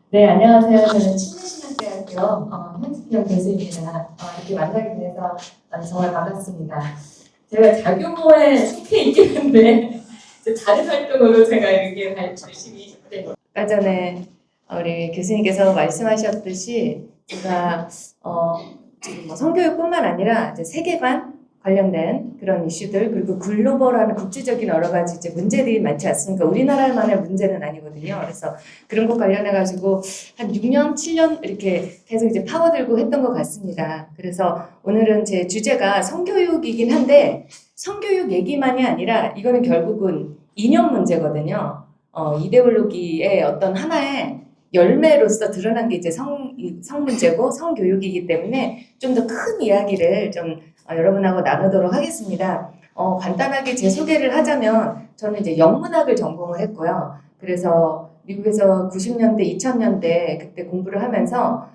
네, 안녕하세요. 저는 신민신학대학교 현진경 교수입니다. 이렇게 만나게 돼서 정말 반갑습니다. 제가 자규모에 속해 있긴 한데 다른 활동으로 제가 이렇게 열심히 아까 전에 우리 교수님께서 말씀하셨듯이 제가 지금 뭐 성교육뿐만 아니라 이제 세계관 관련된 그런 이슈들 그리고 글로벌한 국제적인 여러 가지 이제 문제들이 많지 않습니까? 우리나라만의 문제는 아니거든요. 그래서 그런 것 관련해 가지고 한 6년, 7년 이렇게 계속 이제 파고들고 했던 것 같습니다. 그래서 오늘은 제 주제가 성교육이긴 한데 성교육 얘기만이 아니라 이거는 결국은 이념 문제거든요. 이데올로기의 어떤 하나의 열매로서 드러난 게 이제 성 문제고 성교육이기 때문에 좀 더 큰 이야기를 좀 여러분하고 나누도록 하겠습니다. 간단하게 제 소개를 하자면 저는 이제 영문학을 전공을 했고요. 그래서 미국에서 90년대, 2000년대 그때 공부를 하면서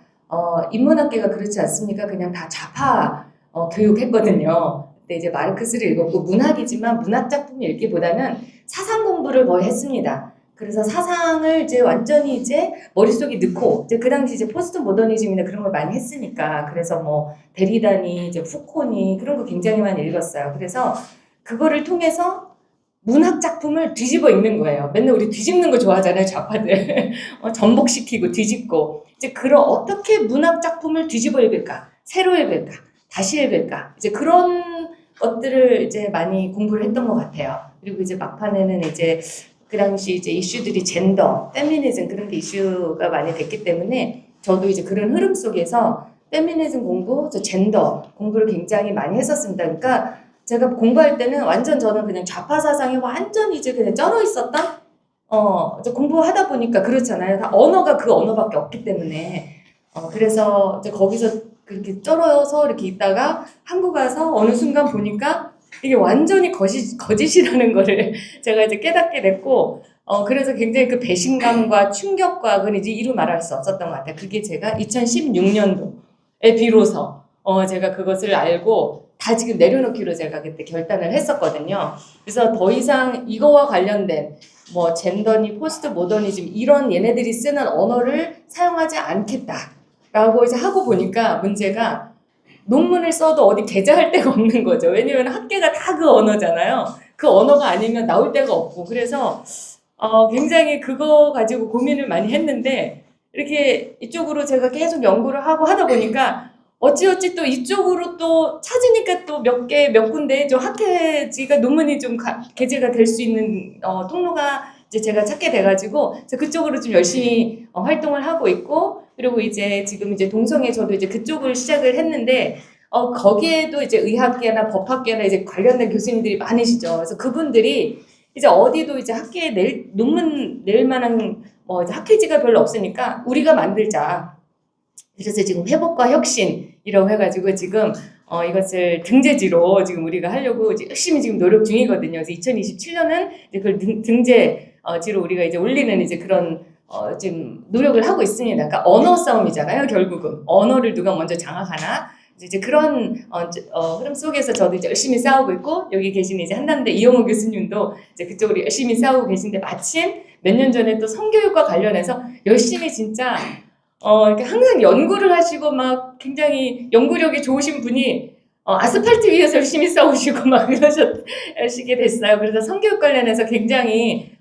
인문학계가 그렇지 않습니까? 그냥 다 좌파 교육했거든요. 그때 이제 마르크스를 읽었고 문학이지만 문학 작품 읽기보다는 사상 공부를 거의 했습니다. 그래서 사상을 이제 완전히 이제 머릿속에 넣고 이제 그 당시 이제 포스트 모더니즘이나 그런 걸 많이 했으니까 그래서 뭐 데리다니 이제 푸코니 그런 거 굉장히 많이 읽었어요. 그래서 그거를 통해서 문학 작품을 뒤집어 읽는 거예요. 맨날 우리 뒤집는 거 좋아하잖아요, 좌파들. 전복시키고 뒤집고 이제 그런 어떻게 문학 작품을 뒤집어 읽을까, 새로 읽을까, 다시 읽을까 이제 그런 것들을 이제 많이 공부를 했던 것 같아요. 그리고 이제 막판에는 이제 그 당시 이제 이슈들이 젠더, 페미니즘 그런 게 이슈가 많이 됐기 때문에 저도 이제 그런 흐름 속에서 페미니즘 공부, 저 젠더 공부를 굉장히 많이 했었습니다. 그러니까 제가 공부할 때는 완전 저는 그냥 좌파 사상에 완전 이제 그냥 쩔어 있었던 이제 공부하다 보니까 그렇잖아요. 다 언어가 그 언어밖에 없기 때문에 그래서 이제 거기서 그렇게 쩔어서 이렇게 있다가 한국 와서 어느 순간 보니까 이게 완전히 거짓이라는 거를 제가 이제 깨닫게 됐고, 그래서 굉장히 그 배신감과 충격과 그건 이제 이루 말할 수 없었던 것 같아요. 그게 제가 2016년도에 비로소, 제가 그것을 알고 다 지금 내려놓기로 제가 그때 결단을 했었거든요. 그래서 더 이상 이거와 관련된 뭐 젠더니 포스트 모더니즘 이런 얘네들이 쓰는 언어를 사용하지 않겠다라고 이제 하고 보니까 문제가 논문을 써도 어디 게재할 데가 없는 거죠. 왜냐면 학계가 다 그 언어잖아요. 그 언어가 아니면 나올 데가 없고 그래서 굉장히 그거 가지고 고민을 많이 했는데 이렇게 이쪽으로 제가 계속 연구를 하고 하다 보니까 어찌어찌 또 이쪽으로 또 찾으니까 또 몇 군데 좀 학회지가 논문이 좀 게재가 될 수 있는 통로가 이제 제가 찾게 돼가지고 그쪽으로 좀 열심히 활동을 하고 있고 그리고 이제 지금 이제 동성애 저도 이제 그쪽을 시작을 했는데 거기에도 이제 의학계나 법학계나 이제 관련된 교수님들이 많으시죠. 그래서 그분들이 이제 어디도 이제 학계에 논문 낼 만한 이제 학회지가 별로 없으니까 우리가 만들자. 그래서 지금 회복과 혁신이라고 해가지고 지금 이것을 등재지로 지금 우리가 하려고 열심히 지금 노력 중이거든요. 그래서 2027년은 이제 그걸 등재지로 우리가 이제 올리는 이제 그런 지금 노력을 하고 있습니다. 그러니까 언어 싸움이잖아요. 결국은 언어를 누가 먼저 장악하나 이제 그런 흐름 속에서 저도 이제 열심히 싸우고 있고 여기 계신 이제 한남대 이용호 교수님도 이제 그쪽으로 열심히 싸우고 계신데 마침 몇 년 전에 또 성교육과 관련해서 열심히 진짜 이렇게 항상 연구를 하시고 막 굉장히 연구력이 좋으신 분이 아스팔트 위에서 열심히 싸우시고 막 그러시게 됐어요. 그래서 성교육 관련해서 굉장히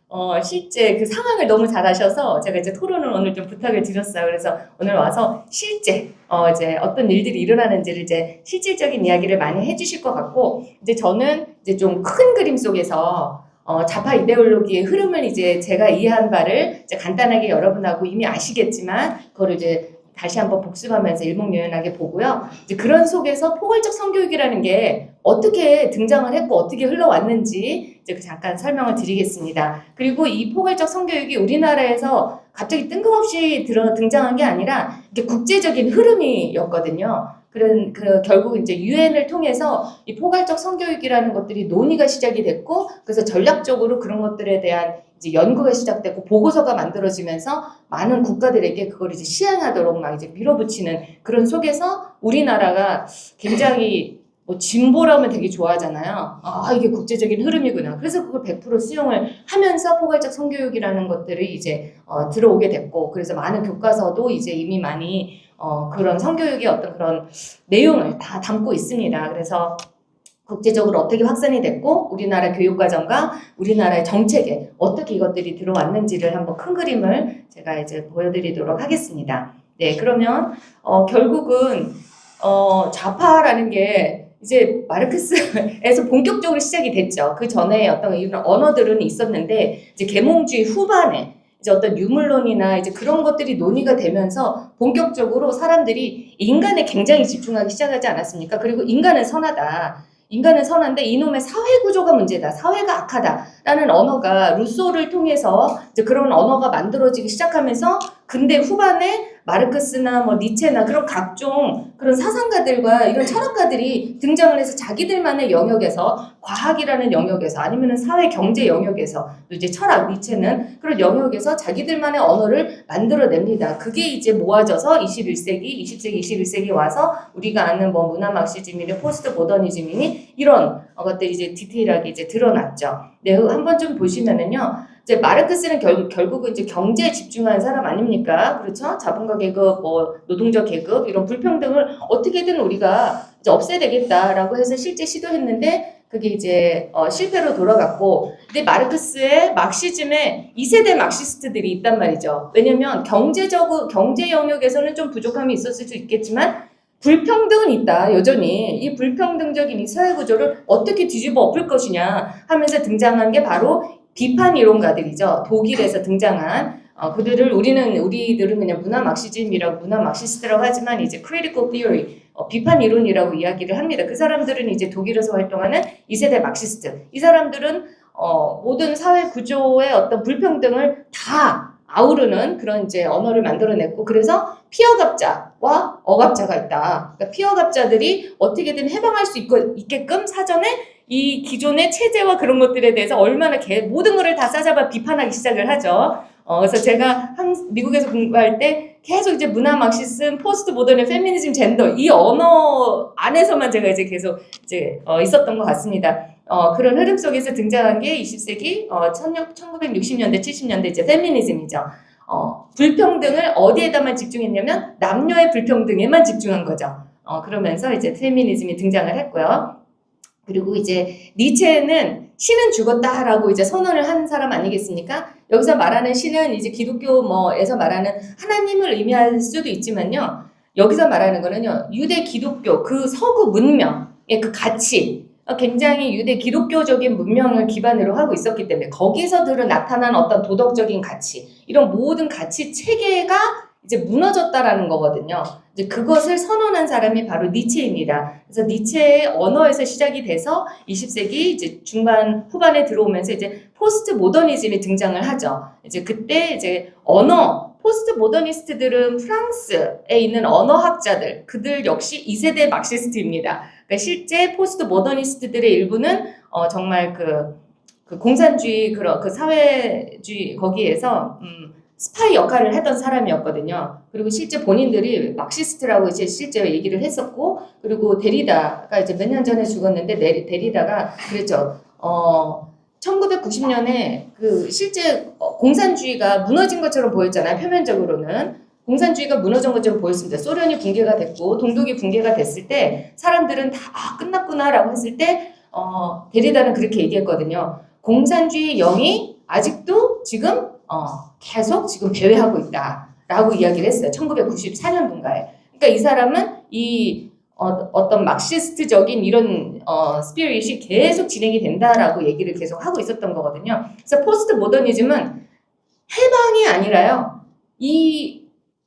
실제 그 상황을 너무 잘 아셔서 제가 이제 토론을 오늘 좀 부탁을 드렸어요. 그래서 오늘 와서 실제 이제 어떤 일들이 일어나는지를 이제 실질적인 이야기를 많이 해주실 것 같고 이제 저는 이제 좀 큰 그림 속에서 좌파 이데올로기의 흐름을 이제 제가 이해한 바를 이제 간단하게 여러분하고 이미 아시겠지만 그거를 이제 다시 한번 복습하면서 일목요연하게 보고요. 이제 그런 속에서 포괄적 성교육이라는 게 어떻게 등장을 했고 어떻게 흘러왔는지 이제 잠깐 설명을 드리겠습니다. 그리고 이 포괄적 성교육이 우리나라에서 갑자기 뜬금없이 등장한 게 아니라 이게 국제적인 흐름이었거든요. 결국 이제 유엔을 통해서 이 포괄적 성교육이라는 것들이 논의가 시작이 됐고, 그래서 전략적으로 그런 것들에 대한 이제 연구가 시작됐고, 보고서가 만들어지면서 많은 국가들에게 그걸 이제 시행하도록 막 이제 밀어붙이는 그런 속에서 우리나라가 굉장히 뭐 진보라면 되게 좋아하잖아요. 아, 이게 국제적인 흐름이구나. 그래서 그걸 100% 수용을 하면서 포괄적 성교육이라는 것들이 이제 들어오게 됐고, 그래서 많은 교과서도 이제 이미 많이 그런 성교육의 어떤 그런 내용을 다 담고 있습니다. 그래서 국제적으로 어떻게 확산이 됐고 우리나라 교육과정과 우리나라의 정책에 어떻게 이것들이 들어왔는지를 한번 큰 그림을 제가 이제 보여드리도록 하겠습니다. 네, 그러면 결국은 좌파라는 게 이제 마르크스에서 본격적으로 시작이 됐죠. 그 전에 어떤 이런 언어들은 있었는데 이제 계몽주의 후반에 이제 어떤 유물론이나 이제 그런 것들이 논의가 되면서 본격적으로 사람들이 인간에 굉장히 집중하기 시작하지 않았습니까? 그리고 인간은 선하다. 인간은 선한데 이놈의 사회 구조가 문제다. 사회가 악하다라는 언어가 루소를 통해서 이제 그런 언어가 만들어지기 시작하면서 근대 후반에 마르크스나 뭐 니체나 그런 각종 그런 사상가들과 이런 철학가들이 등장을 해서 자기들만의 영역에서 과학이라는 영역에서 아니면은 사회 경제 영역에서 또 이제 철학 니체는 그런 영역에서 자기들만의 언어를 만들어냅니다. 그게 이제 모아져서 21세기, 20세기, 21세기 와서 우리가 아는 뭐 문화 막시즘이니 포스트 모더니즘이니 이런 것들이 이제 디테일하게 이제 드러났죠. 네, 한번 좀 보시면은요. 이제 마르크스는 결국은 이제 경제에 집중한 사람 아닙니까? 그렇죠? 자본가 계급, 뭐 노동자 계급 이런 불평등을 어떻게든 우리가 이제 없애야 되겠다라고 해서 실제 시도했는데 그게 이제 실패로 돌아갔고, 근데 마르크스의 막시즘에 2세대 막시스트들이 있단 말이죠. 왜냐면 경제 영역에서는 좀 부족함이 있었을 수 있겠지만 불평등은 있다. 여전히 이 불평등적인 이 사회 구조를 어떻게 뒤집어 엎을 것이냐 하면서 등장한 게 바로 비판 이론가들이죠. 독일에서 등장한 우리들은 그냥 문화 막시즘이라고 문화 막시스트라고 하지만 이제 critical theory 비판 이론이라고 이야기를 합니다. 그 사람들은 이제 독일에서 활동하는 2세대 막시스트. 이 사람들은 모든 사회 구조의 어떤 불평등을 다 아우르는 그런 이제 언어를 만들어냈고, 그래서 피어갑자와 억압자가 있다. 그러니까 피어갑자들이 어떻게든 해방할 수 있게끔 사전에 이 기존의 체제와 그런 것들에 대해서 얼마나 모든 것을 다 싸잡아 비판하기 시작을 하죠. 그래서 제가 미국에서 공부할 때 계속 이제 문화 막시즘, 포스트 모던의 페미니즘, 젠더 이 언어 안에서만 제가 이제 계속 이제 있었던 것 같습니다. 그런 흐름 속에서 등장한 게 20세기 1960년대, 70년대 이제 페미니즘이죠. 불평등을 어디에다만 집중했냐면 남녀의 불평등에만 집중한 거죠. 그러면서 이제 페미니즘이 등장을 했고요. 그리고 이제 니체는 신은 죽었다라고 이제 선언을 한 사람 아니겠습니까? 여기서 말하는 신은 이제 기독교 뭐에서 말하는 하나님을 의미할 수도 있지만요. 여기서 말하는 거는요. 유대 기독교 그 서구 문명의 그 가치 굉장히 유대 기독교적인 문명을 기반으로 하고 있었기 때문에 거기서 나타난 어떤 도덕적인 가치 이런 모든 가치 체계가 이제 무너졌다라는 거거든요. 이제 그것을 선언한 사람이 바로 니체입니다. 그래서 니체의 언어에서 시작이 돼서 20세기 이제 중반 후반에 들어오면서 이제 포스트 모더니즘이 등장을 하죠. 이제 그때 이제 포스트 모더니스트들은 프랑스에 있는 언어학자들, 그들 역시 2세대 막시스트입니다. 그러니까 실제 포스트 모더니스트들의 일부는 정말 그 공산주의 그 사회주의 거기에서 스파이 역할을 했던 사람이었거든요. 그리고 실제 본인들이 막시스트라고 이제 실제 얘기를 했었고, 그리고 데리다가 이제 몇 년 전에 죽었는데 데리다가 그랬죠. 1990년에 그 실제 공산주의가 무너진 것처럼 보였잖아요. 표면적으로는. 공산주의가 무너진 것처럼 보였습니다. 소련이 붕괴가 됐고 동독이 붕괴가 됐을 때 사람들은 다 끝났구나라고 했을 때 데리다는 그렇게 얘기했거든요. 공산주의 영이 아직도 지금 계속 지금 배회하고 있다라고 이야기를 했어요. 1994년도인가에. 그러니까 이 사람은 어떤 막시스트적인 이런 스피릿이 계속 진행이 된다라고 얘기를 계속 하고 있었던 거거든요. 그래서 포스트 모더니즘은 해방이 아니라요. 이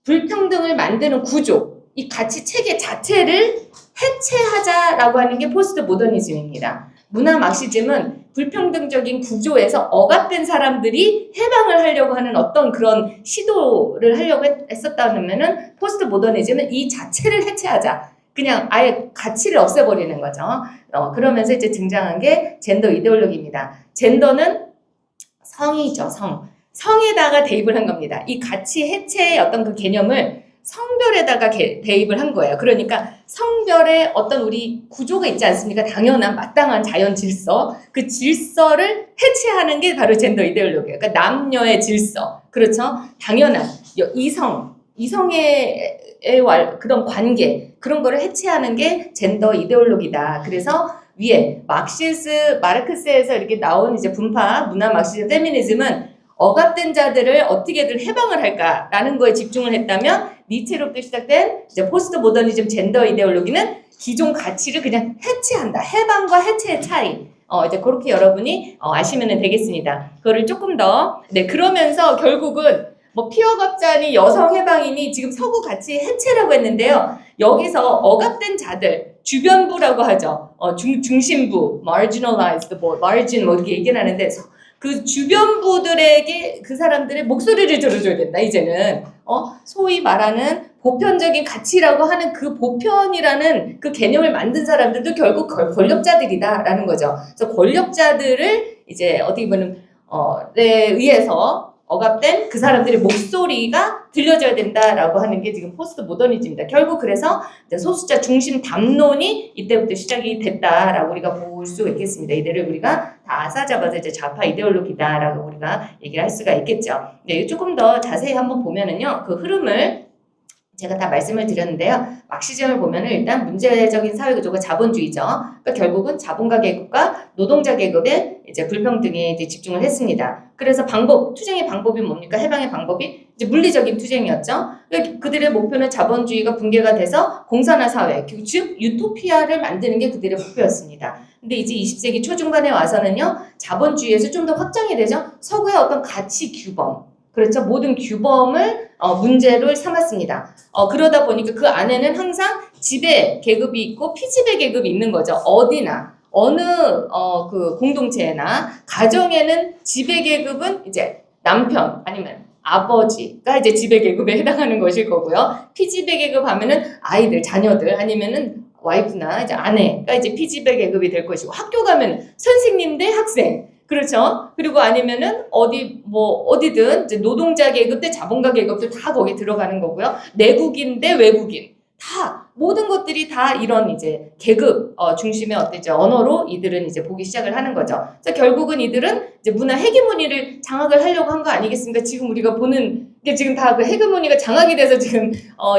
불평등을 만드는 구조, 이 가치 체계 자체를 해체하자라고 하는 게 포스트 모더니즘입니다. 문화 막시즘은 불평등적인 구조에서 억압된 사람들이 해방을 하려고 하는 어떤 그런 시도를 하려고 했었다면은 포스트 모더니즘은 이 자체를 해체하자. 그냥 아예 가치를 없애버리는 거죠. 그러면서 이제 등장한 게 젠더 이데올로기입니다. 젠더는 성이죠, 성. 성에다가 대입을 한 겁니다. 이 가치 해체의 어떤 그 개념을 성별에다가 대입을 한 거예요. 그러니까 성별에 어떤 우리 구조가 있지 않습니까? 당연한 마땅한 자연 질서, 그 질서를 해체하는 게 바로 젠더 이데올로기예요. 그러니까 남녀의 질서, 그렇죠? 당연한 이성의 그런 관계, 그런 거를 해체하는 게 젠더 이데올로기다. 그래서 위에 마르크스에서 이렇게 나온 이제 분파, 문화 막시즘 페미니즘은 억압된 자들을 어떻게든 해방을 할까라는 거에 집중을 했다면, 니체로부터 시작된 이제 포스트 모더니즘 젠더 이데올로기는 기존 가치를 그냥 해체한다. 해방과 해체의 차이. 이제 그렇게 여러분이 아시면 되겠습니다. 그거를 조금 더, 네, 그러면서 결국은 뭐 피어갑자니 여성 해방이니 지금 서구 가치 해체라고 했는데요. 여기서 억압된 자들, 주변부라고 하죠. 중심부, marginalized, margin 이렇게 얘기를 하는데, 그 주변부들에게 그 사람들의 목소리를 들어줘야 된다. 이제는 소위 말하는 보편적인 가치라고 하는 그 보편이라는 그 개념을 만든 사람들도 결국 권력자들이다라는 거죠. 그래서 권력자들을 이제 어떻게 보면 에 의해서 억압된 그 사람들의 목소리가 들려줘야 된다라고 하는 게 지금 포스트 모더니즘입니다. 결국 그래서 소수자 중심 담론이 이때부터 시작이 됐다라고 우리가 볼 수 있겠습니다. 이들을 우리가 다 싸잡아서 이제 좌파 이데올로기다라고 우리가 얘기를 할 수가 있겠죠. 네, 조금 더 자세히 한번 보면은요, 그 흐름을 제가 다 말씀을 드렸는데요. 막시즘을 보면은 일단 문제적인 사회 구조가 자본주의죠. 그러니까 결국은 자본가 계급과 노동자 계급의 이제 불평등에 이제 집중을 했습니다. 그래서 투쟁의 방법이 뭡니까? 해방의 방법이 이제 물리적인 투쟁이었죠. 그러니까 그들의 목표는 자본주의가 붕괴가 돼서 공산화 사회, 즉 유토피아를 만드는 게 그들의 목표였습니다. 근데 이제 20세기 초중반에 와서는요, 자본주의에서 좀 더 확장이 되죠. 서구의 어떤 가치 규범, 그렇죠. 모든 규범을 문제를 삼았습니다. 그러다 보니까 그 안에는 항상 지배 계급이 있고 피지배 계급이 있는 거죠. 어디나 어느 그 공동체나 가정에는 지배 계급은 이제 남편 아니면 아버지가 이제 지배 계급에 해당하는 것일 거고요. 피지배 계급 하면은 아이들, 자녀들 아니면은 와이프나 이제 아내가 이제 피지배 계급이 될 것이고, 학교 가면 선생님 대 학생. 그렇죠. 그리고 아니면은 어디든 이제 노동자 계급 대 자본가 계급도 다 거기 들어가는 거고요. 내국인 대 외국인 다 모든 것들이 다 이런 이제 계급 중심의 어떤 언어로 이들은 이제 보기 시작을 하는 거죠. 그래서 결국은 이들은 이제 문화 헤게모니를 장악을 하려고 한 거 아니겠습니까? 지금 우리가 보는 게 지금 다 그 헤게모니가 장악이 돼서 지금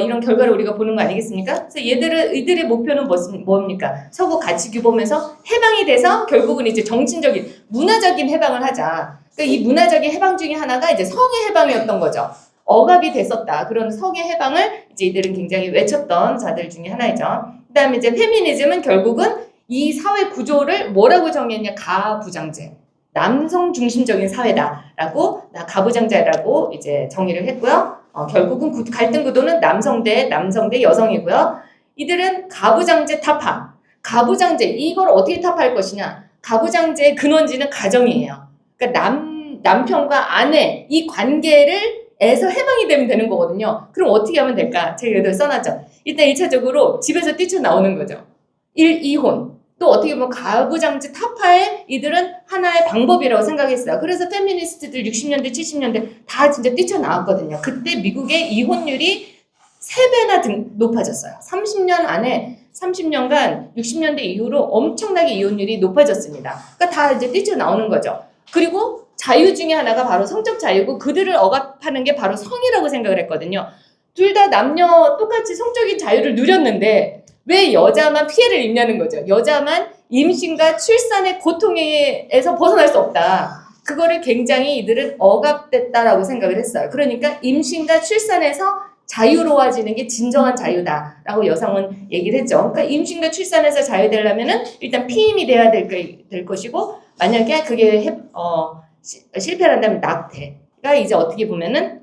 이런 결과를 우리가 보는 거 아니겠습니까? 그래서 이들의 목표는 뭡니까? 서구 가치 규범에서 해방이 돼서 결국은 이제 정신적인 문화적인 해방을 하자. 그러니까 이 문화적인 해방 중에 하나가 이제 성의 해방이었던 거죠. 억압이 됐었다. 그런 성의 해방을 이제 이들은 굉장히 외쳤던 자들 중에 하나이죠. 그 다음에 이제 페미니즘은 결국은 이 사회 구조를 뭐라고 정의했냐? 가부장제. 남성 중심적인 사회다라고, 가부장제라고 이제 정의를 했고요. 결국은 갈등 구도는 남성 대 여성이고요. 이들은 가부장제 타파. 가부장제, 이걸 어떻게 타파할 것이냐? 가부장제의 근원지는 가정이에요. 그러니까 남편과 아내, 이 관계를 에서 해방이 되면 되는 거거든요. 그럼 어떻게 하면 될까? 제가 여기다 써놨죠. 일단 1차적으로 집에서 뛰쳐나오는 거죠. 이혼. 또 어떻게 보면 가부장제 타파에 이들은 하나의 방법이라고 생각했어요. 그래서 페미니스트들 60년대, 70년대 다 진짜 뛰쳐나왔거든요. 그때 미국의 이혼율이 3배나 높아졌어요. 30년간 60년대 이후로 엄청나게 이혼율이 높아졌습니다. 그러니까 다 이제 뛰쳐나오는 거죠. 그리고 자유 중에 하나가 바로 성적 자유고, 그들을 억압하는 게 바로 성이라고 생각을 했거든요. 둘 다 남녀 똑같이 성적인 자유를 누렸는데 왜 여자만 피해를 입냐는 거죠. 여자만 임신과 출산의 고통에서 벗어날 수 없다. 그거를 굉장히 이들은 억압됐다라고 생각을 했어요. 그러니까 임신과 출산에서 자유로워지는 게 진정한 자유다라고 여성은 얘기를 했죠. 그러니까 임신과 출산에서 자유되려면은 일단 피임이 돼야 될 것이고, 만약에 그게 실패를 한다면 낙태가 이제 어떻게 보면은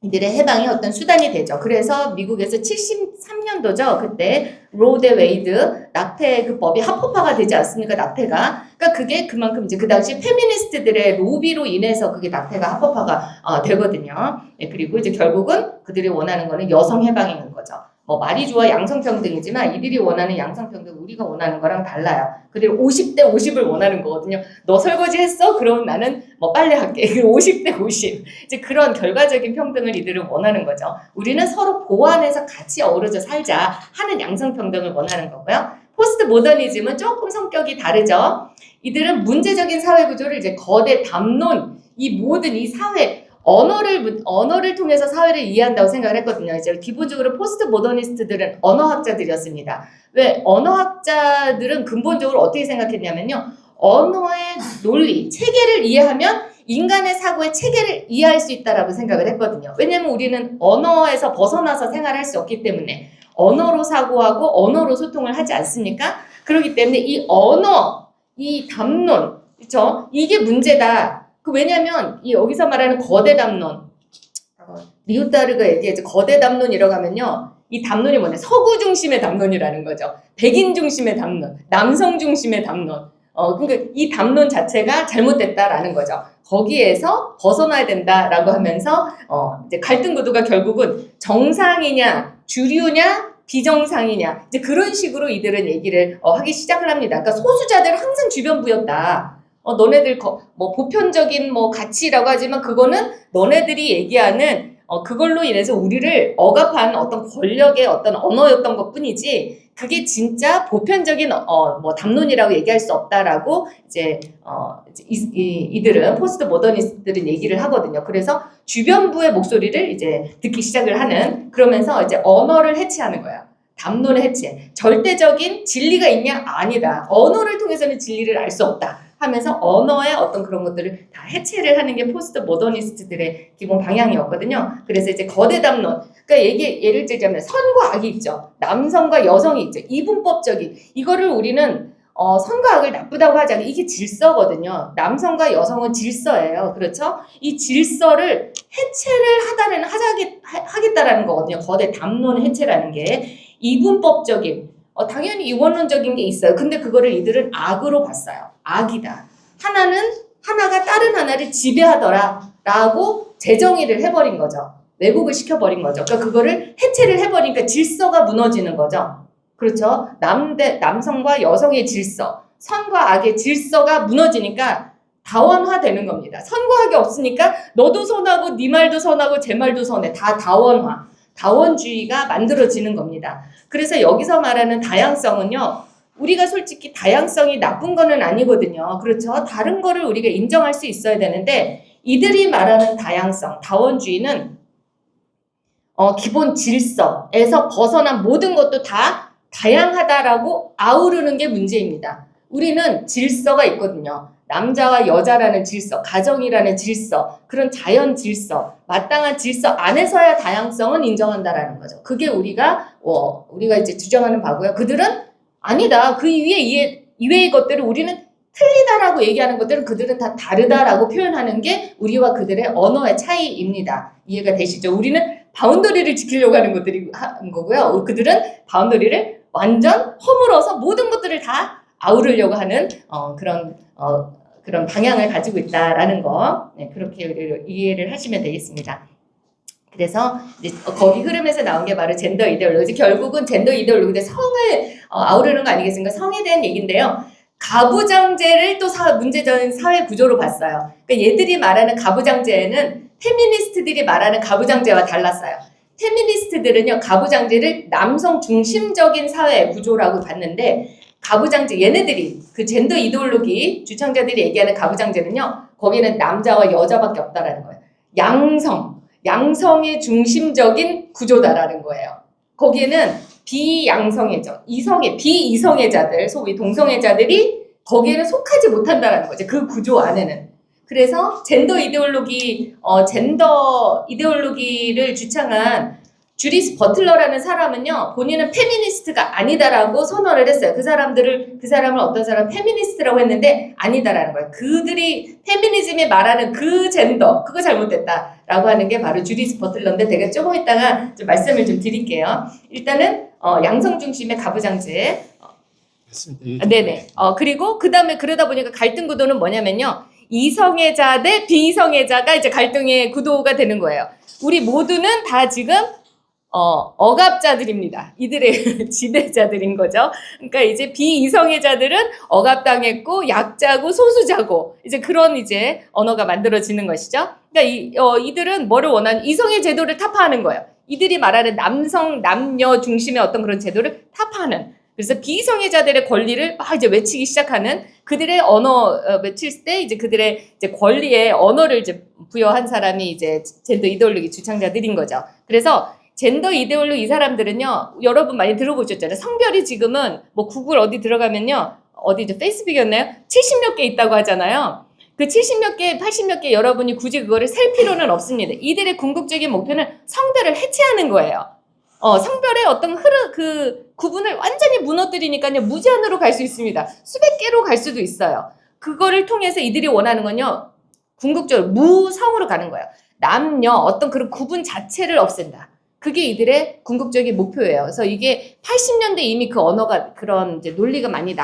이들의 해방의 어떤 수단이 되죠. 그래서 미국에서 73년도죠. 그때 로 대 웨이드 낙태 그 법이 합법화가 되지 않습니까? 낙태가. 그러니까 그게 그만큼 이제 그 당시 페미니스트들의 로비로 인해서 그게 낙태가 합법화가 되거든요. 네, 그리고 이제 결국은 그들이 원하는 거는 여성 해방인 거죠. 뭐 말이 좋아 양성평등이지만 이들이 원하는 양성평등 우리가 원하는 거랑 달라요. 그리고 50대 50을 원하는 거거든요. 너 설거지 했어? 그럼 나는 뭐 빨래 할게. 50대 50. 이제 그런 결과적인 평등을 이들은 원하는 거죠. 우리는 서로 보완해서 같이 어우러져 살자 하는 양성평등을 원하는 거고요. 포스트 모더니즘은 조금 성격이 다르죠. 이들은 문제적인 사회 구조를 이제 거대 담론, 이 모든 이 사회 언어를 통해서 사회를 이해한다고 생각을 했거든요. 이제 기본적으로 포스트 모더니스트들은 언어학자들이었습니다. 왜 언어학자들은 근본적으로 어떻게 생각했냐면요. 언어의 논리, 체계를 이해하면 인간의 사고의 체계를 이해할 수 있다라고 생각을 했거든요. 왜냐하면 우리는 언어에서 벗어나서 생활할 수 없기 때문에 언어로 사고하고 언어로 소통을 하지 않습니까? 그렇기 때문에 이 언어, 이 담론, 그렇죠? 이게 문제다. 왜냐면 이 여기서 말하는 거대 담론, 리우타르가 얘기했죠. 거대 담론이라고 하면요. 이 담론이 뭐냐? 서구 중심의 담론이라는 거죠. 백인 중심의 담론, 남성 중심의 담론. 그러니까 이 담론 자체가 잘못됐다라는 거죠. 거기에서 벗어나야 된다라고 하면서 이제 갈등 구도가 결국은 정상이냐, 주류냐, 비정상이냐 이제 그런 식으로 이들은 얘기를 하기 시작을 합니다. 그러니까 소수자들은 항상 주변부였다. 너네들 뭐 보편적인 뭐 가치라고 하지만 그거는 너네들이 얘기하는 그걸로 인해서 우리를 억압한 어떤 권력의 어떤 언어였던 것뿐이지 그게 진짜 보편적인 뭐 담론이라고 얘기할 수 없다라고 이제 이들은 포스트 모더니스트들은 얘기를 하거든요. 그래서 주변부의 목소리를 이제 듣기 시작을 하는 그러면서 이제 언어를 해체하는 거야. 담론을 해체. 절대적인 진리가 있냐? 아니다. 언어를 통해서는 진리를 알 수 없다. 하면서 언어의 어떤 그런 것들을 다 해체를 하는 게 포스트 모더니스트들의 기본 방향이었거든요. 그래서 이제 거대 담론, 그러니까 예를 들자면 선과 악이 있죠. 남성과 여성이 있죠. 이분법적인 이거를 우리는 선과 악을 나쁘다고 하지 않아요. 이게 질서거든요. 남성과 여성은 질서예요. 그렇죠? 이 질서를 해체를 하겠다라는 거거든요. 거대 담론 해체라는 게 이분법적인 당연히 이원론적인 게 있어요. 근데 그거를 이들은 악으로 봤어요. 악이다. 하나가 다른 하나를 지배하더라 라고 재정의를 해버린 거죠. 왜곡을 시켜버린 거죠. 그러니까 그거를 해체를 해버리니까 질서가 무너지는 거죠. 그렇죠? 남성과 여성의 질서, 선과 악의 질서가 무너지니까 다원화되는 겁니다. 선과 악이 없으니까 너도 선하고 네 말도 선하고 제 말도 선해. 다 다원화. 다원주의가 만들어지는 겁니다. 그래서 여기서 말하는 다양성은요. 우리가 솔직히 다양성이 나쁜 거는 아니거든요. 그렇죠? 다른 거를 우리가 인정할 수 있어야 되는데 이들이 말하는 다양성, 다원주의는 기본 질서에서 벗어난 모든 것도 다 다양하다라고 아우르는 게 문제입니다. 우리는 질서가 있거든요. 남자와 여자라는 질서, 가정이라는 질서, 그런 자연 질서, 마땅한 질서 안에서야 다양성은 인정한다라는 거죠. 그게 우리가 이제 주장하는 바고요. 그들은 아니다. 그 이외의 것들을 우리는 틀리다라고 얘기하는 것들은 그들은 다 다르다라고 표현하는 게 우리와 그들의 언어의 차이입니다. 이해가 되시죠? 우리는 바운더리를 지키려고 하는 것들이 한 거고요. 그들은 바운더리를 완전 허물어서 모든 것들을 다 아우르려고 하는 그런 방향을 가지고 있다라는 거, 네, 그렇게 이해를 하시면 되겠습니다. 그래서 이제 거기 흐름에서 나온 게 바로 젠더 이데올로지. 결국은 젠더 이데올로기인데 성을 아우르는 거 아니겠습니까? 성에 대한 얘기인데요. 가부장제를 또 문제적인 사회 구조로 봤어요. 그러니까 얘들이 말하는 가부장제는 페미니스트들이 말하는 가부장제와 달랐어요. 페미니스트들은요, 가부장제를 남성 중심적인 사회 구조라고 봤는데, 가부장제, 얘네들이, 그 젠더 이데올로기 주창자들이 얘기하는 가부장제는요, 거기는 남자와 여자밖에 없다라는 거예요. 양성의 중심적인 구조다라는 거예요. 거기에는 비양성애자, 비이성애자들, 소위 동성애자들이 거기에는 속하지 못한다라는 거죠. 그 구조 안에는. 그래서 젠더 이데올로기를 주창한 주디스 버틀러라는 사람은요, 본인은 페미니스트가 아니다라고 선언을 했어요. 그 사람을 어떤 사람 페미니스트라고 했는데 아니다라는 거예요. 그들이 페미니즘이 말하는 그 젠더, 그거 잘못됐다라고 하는 게 바로 주디스 버틀러인데 제가 조금 이따가 좀 말씀을 좀 드릴게요. 일단은 양성 중심의 가부장제. 네네. 그리고 그 다음에 그러다 보니까 갈등 구도는 뭐냐면요. 이성애자 대 비이성애자가 이제 갈등의 구도가 되는 거예요. 우리 모두는 다 지금 억압자들입니다. 이들의 지배자들인 거죠. 그러니까 이제 비이성애자들은 억압당했고 약자고 소수자고 이제 그런 이제 언어가 만들어지는 것이죠. 그러니까 이들은 뭐를 원하는 이성의 제도를 타파하는 거예요. 이들이 말하는 남녀 중심의 어떤 그런 제도를 타파하는. 그래서 비이성애자들의 권리를 막 이제 외치기 시작하는 그들의 언어 외칠 때 이제 그들의 이제 권리에 언어를 이제 부여한 사람이 이제 젠더 이데올로기 주창자들인 거죠. 그래서 젠더 이데올로기 이 사람들은요, 여러분 많이 들어보셨잖아요. 성별이 지금은 뭐 구글 어디 들어가면요, 어디 이제 페이스북이었나요? 70몇 개 있다고 하잖아요. 그 70몇 개, 80몇 개 여러분이 굳이 그거를 셀 필요는 없습니다. 이들의 궁극적인 목표는 성별을 해체하는 거예요. 성별의 어떤 구분을 완전히 무너뜨리니까요, 무제한으로 갈 수 있습니다. 수백 개로 갈 수도 있어요. 그거를 통해서 이들이 원하는 건요, 궁극적으로 무성으로 가는 거예요. 남녀, 어떤 그런 구분 자체를 없앤다. 그게 이들의 궁극적인 목표예요. 그래서 이게 80년대 이미 그 언어가 그런 이제 논리가 많이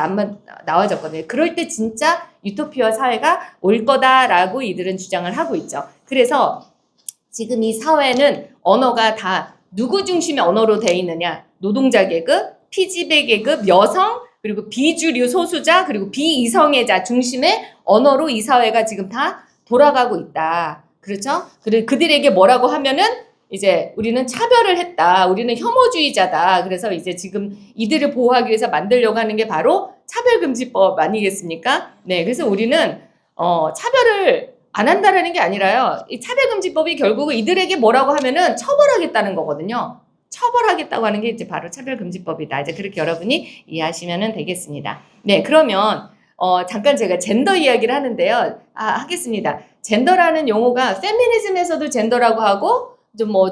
나와졌거든요. 그럴 때 진짜 유토피아 사회가 올 거다라고 이들은 주장을 하고 있죠. 그래서 지금 이 사회는 언어가 다 누구 중심의 언어로 되어 있느냐? 노동자 계급, 피지배 계급, 여성, 그리고 비주류 소수자, 그리고 비이성애자 중심의 언어로 이 사회가 지금 다 돌아가고 있다. 그렇죠? 그들에게 뭐라고 하면은 이제 우리는 차별을 했다. 우리는 혐오주의자다. 그래서 이제 지금 이들을 보호하기 위해서 만들려고 하는 게 바로 차별금지법 아니겠습니까? 네. 그래서 우리는 차별을 안 한다라는 게 아니라요. 이 차별금지법이 결국은 이들에게 뭐라고 하면은 처벌하겠다는 거거든요. 처벌하겠다고 하는 게 이제 바로 차별금지법이다. 이제 그렇게 여러분이 이해하시면 되겠습니다. 네. 그러면 잠깐 제가 젠더 이야기를 하는데요. 하겠습니다. 젠더라는 용어가 페미니즘에서도 젠더라고 하고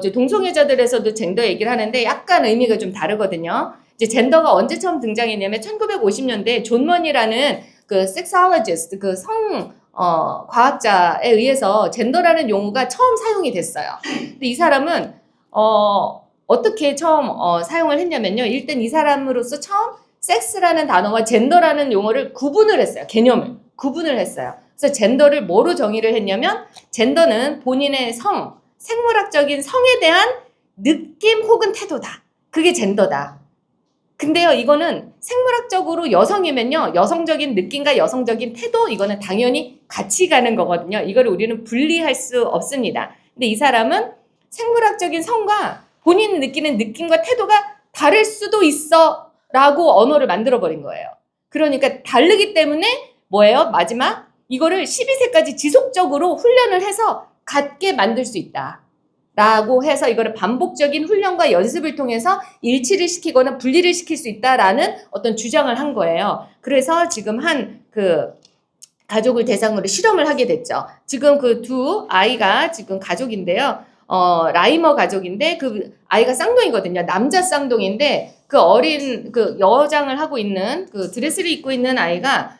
이제 동성애자들에서도 젠더 얘기를 하는데 약간 의미가 좀 다르거든요. 이제 젠더가 언제 처음 등장했냐면 1950년대 존 머니라는 그 섹스올로지스트 그 과학자에 의해서 젠더라는 용어가 처음 사용이 됐어요. 근데 이 사람은 어떻게 처음 사용을 했냐면요. 일단 이 사람으로서 처음 섹스라는 단어와 젠더라는 용어를 구분을 했어요. 개념을 구분을 했어요. 그래서 젠더를 뭐로 정의를 했냐면 젠더는 본인의 생물학적인 성에 대한 느낌 혹은 태도다. 그게 젠더다. 근데요, 이거는 생물학적으로 여성이면요, 여성적인 느낌과 여성적인 태도, 이거는 당연히 같이 가는 거거든요. 이거를 우리는 분리할 수 없습니다. 근데 이 사람은 생물학적인 성과 본인이 느끼는 느낌과 태도가 다를 수도 있어 라고 언어를 만들어버린 거예요. 그러니까 다르기 때문에 뭐예요? 마지막 이거를 12세까지 지속적으로 훈련을 해서 같게 만들 수 있다. 라고 해서 이거를 반복적인 훈련과 연습을 통해서 일치를 시키거나 분리를 시킬 수 있다라는 어떤 주장을 한 거예요. 그래서 지금 가족을 대상으로 실험을 하게 됐죠. 지금 그 두 아이가 지금 가족인데요. 라이머 가족인데 그 아이가 쌍둥이거든요. 남자 쌍둥이인데 그 어린 그 여장을 하고 있는 그 드레스를 입고 있는 아이가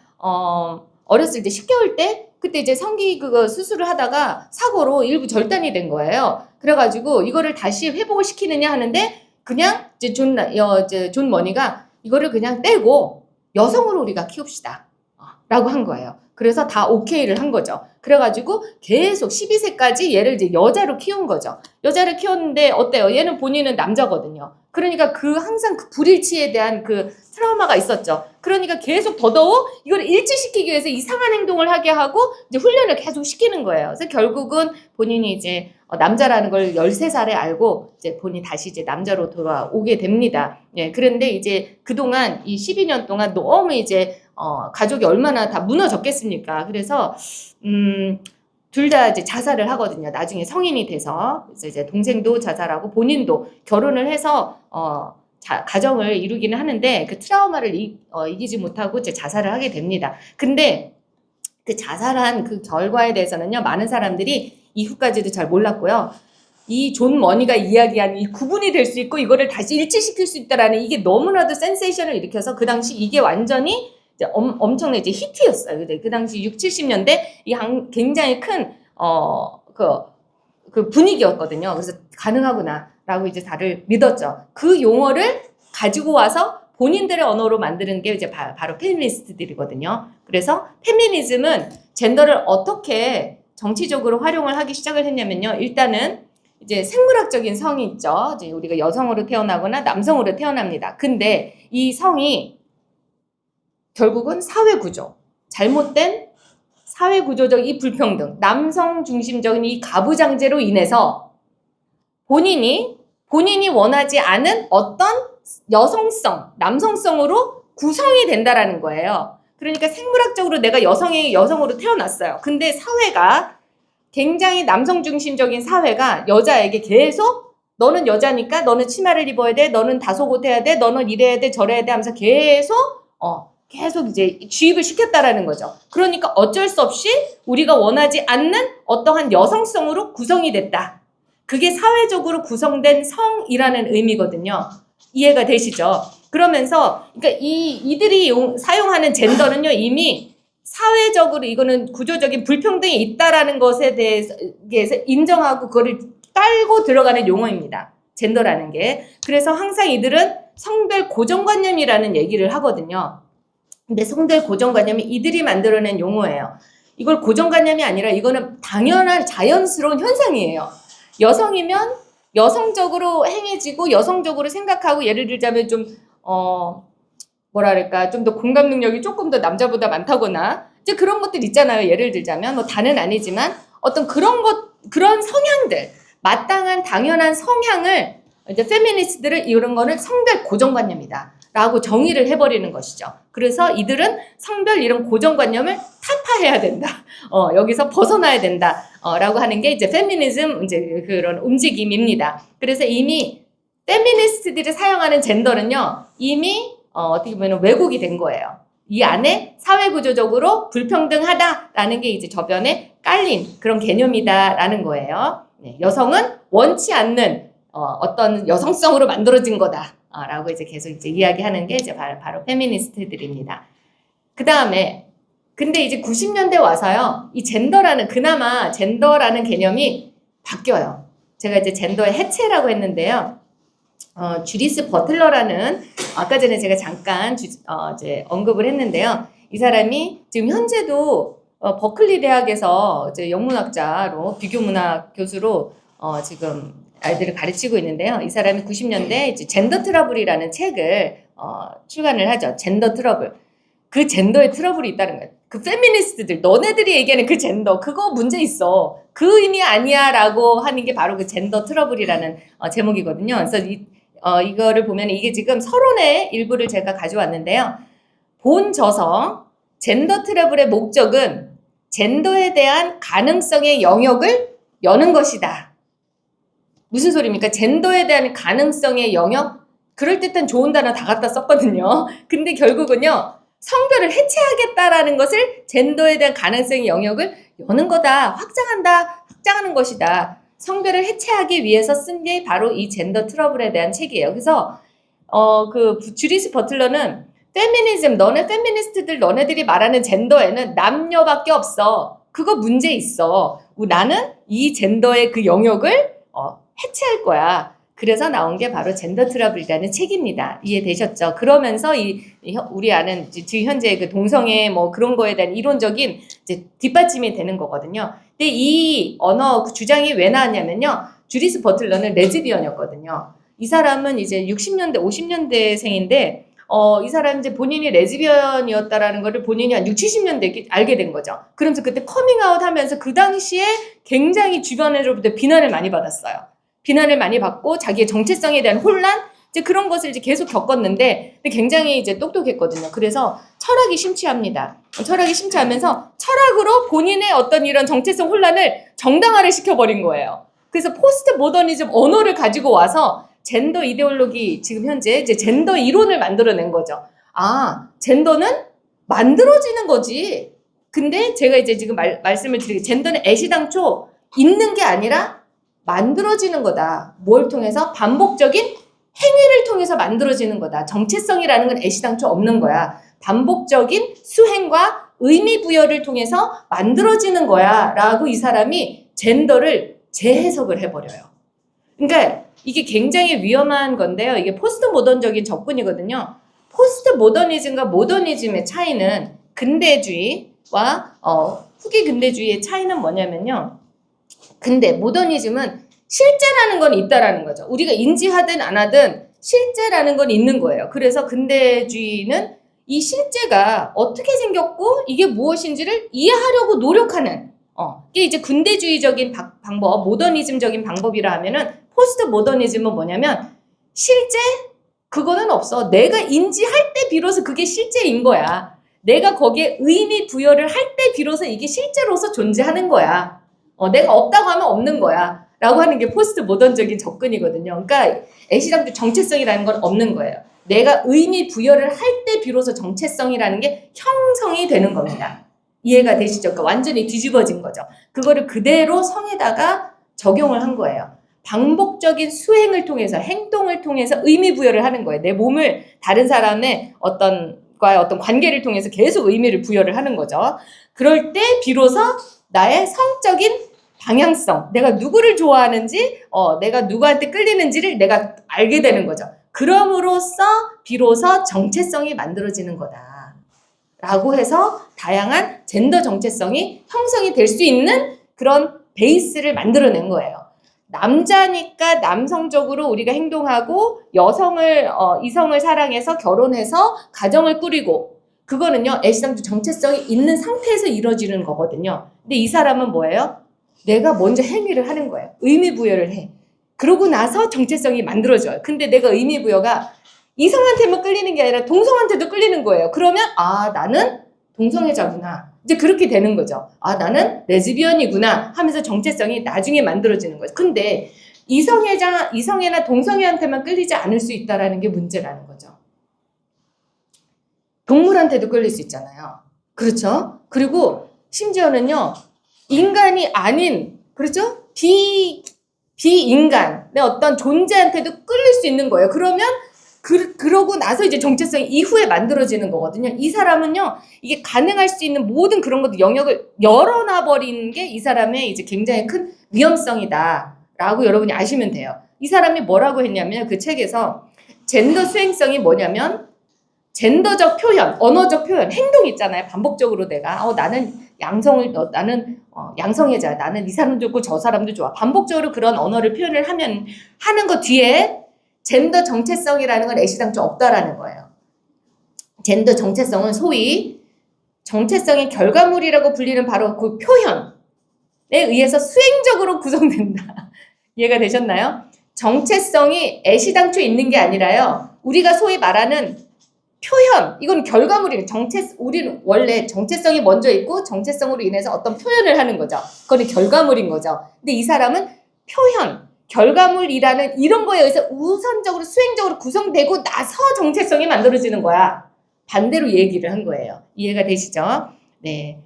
어렸을 때 10개월 때 그때 이제 성기 그거 수술을 하다가 사고로 일부 절단이 된 거예요. 그래가지고 이거를 다시 회복을 시키느냐 하는데 그냥 이제 존 머니가 이거를 그냥 떼고 여성으로 우리가 키웁시다. 라고 한 거예요. 그래서 다 오케이를 한 거죠. 그래가지고 계속 12세까지 얘를 이제 여자로 키운 거죠. 여자를 키웠는데 어때요? 얘는 본인은 남자거든요. 그러니까 항상 그 불일치에 대한 그 트라우마가 있었죠. 그러니까 계속 더더욱 이걸 일치시키기 위해서 이상한 행동을 하게 하고 이제 훈련을 계속 시키는 거예요. 그래서 결국은 본인이 이제 남자라는 걸 13살에 알고 이제 본인이 다시 이제 남자로 돌아오게 됩니다. 예, 그런데 이제 그동안 이 12년 동안 너무 이제 가족이 얼마나 다 무너졌겠습니까? 그래서 둘 다 이제 자살을 하거든요. 나중에 성인이 돼서. 그래서 이제 동생도 자살하고 본인도 결혼을 해서 가정을 이루기는 하는데 그 트라우마를 이기지 못하고 이제 자살을 하게 됩니다. 근데 그 자살한 그 결과에 대해서는요, 많은 사람들이 이후까지도 잘 몰랐고요. 이 존 머니가 이야기한 이 구분이 될 수 있고 이거를 다시 일치시킬 수 있다라는 이게 너무나도 센세이션을 일으켜서 그 당시 이게 완전히 이제 엄청난 이제 히트였어요. 그 당시 6, 70년대 이 굉장히 큰 그 분위기였거든요. 그래서 가능하구나라고 이제 다들 믿었죠. 그 용어를 가지고 와서 본인들의 언어로 만드는 게 이제 바로 페미니스트들이거든요. 그래서 페미니즘은 젠더를 어떻게 정치적으로 활용을 하기 시작을 했냐면요. 일단은 이제 생물학적인 성이 있죠. 이제 우리가 여성으로 태어나거나 남성으로 태어납니다. 근데 이 성이 결국은 사회구조, 잘못된 사회구조적 이 불평등, 남성 중심적인 이 가부장제로 인해서 본인이 원하지 않은 어떤 여성성, 남성성으로 구성이 된다라는 거예요. 그러니까 생물학적으로 내가 여성으로 태어났어요. 근데 사회가 굉장히 남성 중심적인 사회가 여자에게 계속 너는 여자니까 너는 치마를 입어야 돼, 너는 다속옷 해야 돼, 너는 이래야 돼, 저래야 돼 하면서 계속 이제 주입을 시켰다라는 거죠. 그러니까 어쩔 수 없이 우리가 원하지 않는 어떠한 여성성으로 구성이 됐다. 그게 사회적으로 구성된 성이라는 의미거든요. 이해가 되시죠? 그러면서 그러니까 이들이 사용하는 젠더는요, 이미 사회적으로 이거는 구조적인 불평등이 있다라는 것에 대해서 인정하고 그거를 깔고 들어가는 용어입니다. 젠더라는 게. 그래서 항상 이들은 성별 고정관념이라는 얘기를 하거든요. 근데 성별 고정관념이 이들이 만들어낸 용어예요. 이걸 고정관념이 아니라 이거는 당연한 자연스러운 현상이에요. 여성이면 여성적으로 행해지고 여성적으로 생각하고 예를 들자면 좀 뭐랄까 좀 더 공감 능력이 조금 더 남자보다 많다거나 이제 그런 것들 있잖아요. 예를 들자면 뭐 다는 아니지만 어떤 그런 성향들 마땅한 당연한 성향을 이제 페미니스트들은 이런 거는 성별 고정관념이다 라고 정의를 해버리는 것이죠. 그래서 이들은 성별 이런 고정관념을 타파해야 된다. 여기서 벗어나야 된다. 라고 하는 게 이제 페미니즘 이제 그런 움직임입니다. 그래서 이미 페미니스트들이 사용하는 젠더는요, 이미 어떻게 보면 왜곡이 된 거예요. 이 안에 사회구조적으로 불평등하다라는 게 이제 저변에 깔린 그런 개념이다라는 거예요. 네, 여성은 원치 않는 어떤 여성성으로 만들어진 거다. 라고 이제 계속 이제 이야기하는 게 이제 바로 페미니스트들입니다. 그 다음에 근데 이제 90년대 와서요, 그나마 젠더라는 개념이 바뀌어요. 제가 이제 젠더의 해체라고 했는데요. 주디스 버틀러라는, 아까 전에 제가 잠깐 이제 언급을 했는데요. 이 사람이 지금 현재도 버클리 대학에서 이제 영문학자로, 비교문학 교수로 지금 아이들을 가르치고 있는데요. 이 사람이 90년대 이제 젠더 트러블이라는 책을 출간을 하죠. 젠더 트러블. 그 젠더의 트러블이 있다는 거예요. 그 페미니스트들, 너네들이 얘기하는 그 젠더, 그거 문제 있어. 그 의미 아니야 라고 하는 게 바로 그 젠더 트러블이라는 제목이거든요. 그래서 이거를 보면 이게 지금 서론의 일부를 제가 가져왔는데요. 본 저서 젠더 트러블의 목적은 젠더에 대한 가능성의 영역을 여는 것이다. 무슨 소리입니까? 젠더에 대한 가능성의 영역? 그럴듯한 좋은 단어 다 갖다 썼거든요. 근데 결국은요, 성별을 해체하겠다라는 것을 젠더에 대한 가능성의 영역을 여는 거다. 확장하는 것이다. 성별을 해체하기 위해서 쓴 게 바로 이 젠더 트러블에 대한 책이에요. 그래서 그 주디스 버틀러는 페미니즘, 페미니스트들 너네들이 말하는 젠더에는 남녀밖에 없어. 그거 문제 있어. 나는 이 젠더의 그 영역을 해체할 거야. 그래서 나온 게 바로 젠더 트러블이라는 책입니다. 이해되셨죠? 그러면서 우리 아는 지금 현재 그 동성애 뭐 그런 거에 대한 이론적인 이제 뒷받침이 되는 거거든요. 근데 이 언어 주장이 왜 나왔냐면요. 주디스 버틀러는 레즈비언이었거든요. 이 사람은 이제 60년대, 50년대생인데 이 사람 이제 본인이 레즈비언이었다라는 거를 본인이 한 60, 70년대에 알게 된 거죠. 그러면서 그때 커밍아웃 하면서 그 당시에 굉장히 주변으로부터 비난을 많이 받았어요. 비난을 많이 받고 자기의 정체성에 대한 혼란, 이제 그런 것을 이제 계속 겪었는데 굉장히 이제 똑똑했거든요. 그래서 철학이 심취합니다. 철학이 심취하면서 철학으로 본인의 어떤 이런 정체성 혼란을 정당화를 시켜버린 거예요. 그래서 포스트 모더니즘 언어를 가지고 와서 젠더 이데올로기, 지금 현재 이제 젠더 이론을 만들어낸 거죠. 젠더는 만들어지는 거지. 근데 제가 이제 지금 말씀을 드리게, 젠더는 애시당초 있는 게 아니라 만들어지는 거다. 뭘 통해서? 반복적인 행위를 통해서 만들어지는 거다. 정체성이라는 건 애시당초 없는 거야. 반복적인 수행과 의미 부여를 통해서 만들어지는 거야. 라고 이 사람이 젠더를 재해석을 해버려요. 그러니까 이게 굉장히 위험한 건데요. 이게 포스트 모던적인 접근이거든요. 포스트 모더니즘과 모더니즘의 차이는 근대주의와 후기 근대주의의 차이는 뭐냐면요. 근데 모더니즘은 실제라는 건 있다라는 거죠. 우리가 인지하든 안 하든 실제라는 건 있는 거예요. 그래서 근대주의는 이 실제가 어떻게 생겼고 이게 무엇인지를 이해하려고 노력하는 이게 이제 근대주의적인 방법, 모더니즘적인 방법이라 하면은 포스트 모더니즘은 뭐냐면 실제 그거는 없어. 내가 인지할 때 비로소 그게 실제인 거야. 내가 거기에 의미 부여를 할 때 비로소 이게 실제로서 존재하는 거야. 내가 없다고 하면 없는 거야. 라고 하는 게 포스트 모던적인 접근이거든요. 그러니까 애시당초 정체성이라는 건 없는 거예요. 내가 의미 부여를 할 때 비로소 정체성이라는 게 형성이 되는 겁니다. 이해가 되시죠? 그러니까 완전히 뒤집어진 거죠. 그거를 그대로 성에다가 적용을 한 거예요. 반복적인 수행을 통해서, 행동을 통해서 의미 부여를 하는 거예요. 내 몸을 다른 사람의 어떤 관계를 통해서 계속 의미를 부여를 하는 거죠. 그럴 때 비로소 나의 성적인 방향성, 내가 누구를 좋아하는지, 내가 누구한테 끌리는지를 내가 알게 되는 거죠. 그럼으로써 비로소 정체성이 만들어지는 거다. 라고 해서 다양한 젠더 정체성이 형성이 될 수 있는 그런 베이스를 만들어낸 거예요. 남자니까 남성적으로 우리가 행동하고 이성을 사랑해서 결혼해서 가정을 꾸리고 그거는요, 애시당초 정체성이 있는 상태에서 이루어지는 거거든요. 근데 이 사람은 뭐예요? 내가 먼저 행위를 하는 거예요. 의미 부여를 해. 그러고 나서 정체성이 만들어져요. 근데 내가 의미 부여가 이성한테만 끌리는 게 아니라 동성한테도 끌리는 거예요. 그러면 나는 동성애자구나. 이제 그렇게 되는 거죠. 나는 레즈비언이구나 하면서 정체성이 나중에 만들어지는 거죠. 근데 이성애나 동성애한테만 끌리지 않을 수 있다는 게 문제라는 거죠. 동물한테도 끌릴 수 있잖아요. 그렇죠? 그리고 심지어는요. 인간이 아닌, 그렇죠? 비인간의 어떤 존재한테도 끌릴 수 있는 거예요. 그러면 그러고 나서 이제 정체성이 이후에 만들어지는 거거든요. 이 사람은요, 이게 가능할 수 있는 모든 그런 것들 영역을 열어놔버리는 게 이 사람의 이제 굉장히 큰 위험성이다. 라고 여러분이 아시면 돼요. 이 사람이 뭐라고 했냐면 그 책에서 젠더 수행성이 뭐냐면 젠더적 표현, 언어적 표현, 행동 있잖아요. 반복적으로 내가 나는 양성애자, 나는 이 사람도 좋고 저 사람도 좋아. 반복적으로 그런 언어를 표현을 하는 것 뒤에 젠더 정체성이라는 건 애시당초 없다라는 거예요. 젠더 정체성은 소위 정체성의 결과물이라고 불리는 바로 그 표현에 의해서 수행적으로 구성된다. 이해가 되셨나요? 정체성이 애시당초 있는 게 아니라요. 우리가 소위 말하는 표현, 이건 결과물이에요. 우리는 원래 정체성이 먼저 있고 정체성으로 인해서 어떤 표현을 하는 거죠. 그건 결과물인 거죠. 근데 이 사람은 표현, 결과물이라는 이런 거에 의해서 우선적으로 수행적으로 구성되고 나서 정체성이 만들어지는 거야. 반대로 얘기를 한 거예요. 이해가 되시죠? 네.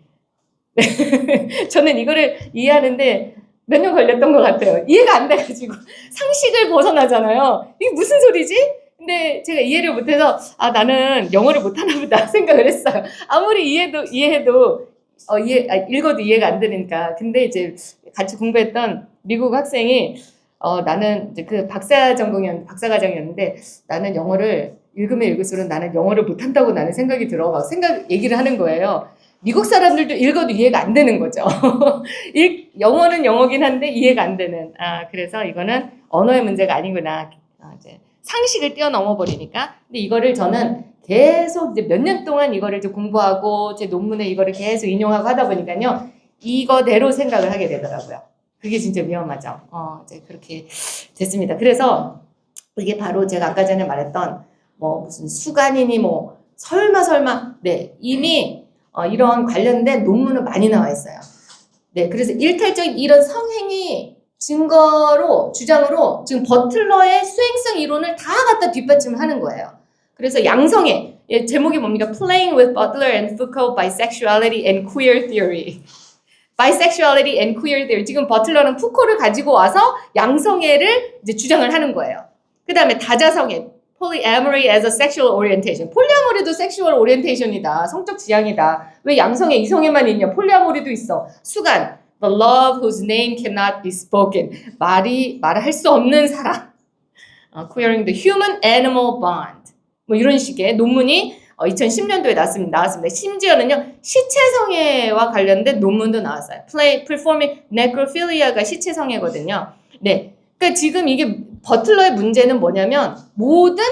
저는 이거를 이해하는데 몇 년 걸렸던 것 같아요. 이해가 안 돼가지고. 상식을 벗어나잖아요. 이게 무슨 소리지? 근데 제가 이해를 못해서 나는 영어를 못하나 보다 생각을 했어요. 아무리 이해해도 읽어도 이해가 안 되니까. 근데 이제 같이 공부했던 미국 학생이 나는 이제 그 박사과정이었는데 나는 영어를 읽으면 읽을수록 나는 영어를 못한다고 나는 생각이 들어. 막 얘기를 하는 거예요. 미국 사람들도 읽어도 이해가 안 되는 거죠. 영어는 영어긴 한데 이해가 안 되는. 그래서 이거는 언어의 문제가 아니구나. 이제 상식을 뛰어넘어 버리니까. 근데 이거를 저는 계속 이제 몇 년 동안 이거를 이제 공부하고 제 논문에 이거를 계속 인용하고 하다 보니까요. 이거대로 생각을 하게 되더라고요. 그게 진짜 위험하죠. 이제 그렇게 됐습니다. 그래서 이게 바로 제가 아까 전에 말했던 무슨 수간이니 설마 네, 이미 이런 관련된 논문은 많이 나와 있어요. 네, 그래서 일탈적인 이런 성행위 주장으로 지금 버틀러의 수행성 이론을 다 갖다 뒷받침을 하는 거예요. 그래서 양성애, 제목이 뭡니까? Playing with Butler and Foucault, Bisexuality and Queer Theory. Bisexuality and Queer Theory. 지금 버틀러는 푸코를 가지고 와서 양성애를 이제 주장을 하는 거예요. 그 다음에 다자성애, Polyamory as a Sexual Orientation. 폴리아모리도 섹슈얼 오리엔테이션이다. 성적 지향이다. 왜 양성애, 이성애만 있냐? 폴리아모리도 있어. 수간, The love whose name cannot be spoken. 말할 수 없는 사랑. Queering the human animal bond. 이런 식의 논문이 2010년도에 나왔습니다. 심지어는요, 시체성애와 관련된 논문도 나왔어요. Performing necrophilia가 시체성애거든요. 네. 그러니까 지금 이게 버틀러의 문제는 뭐냐면 모든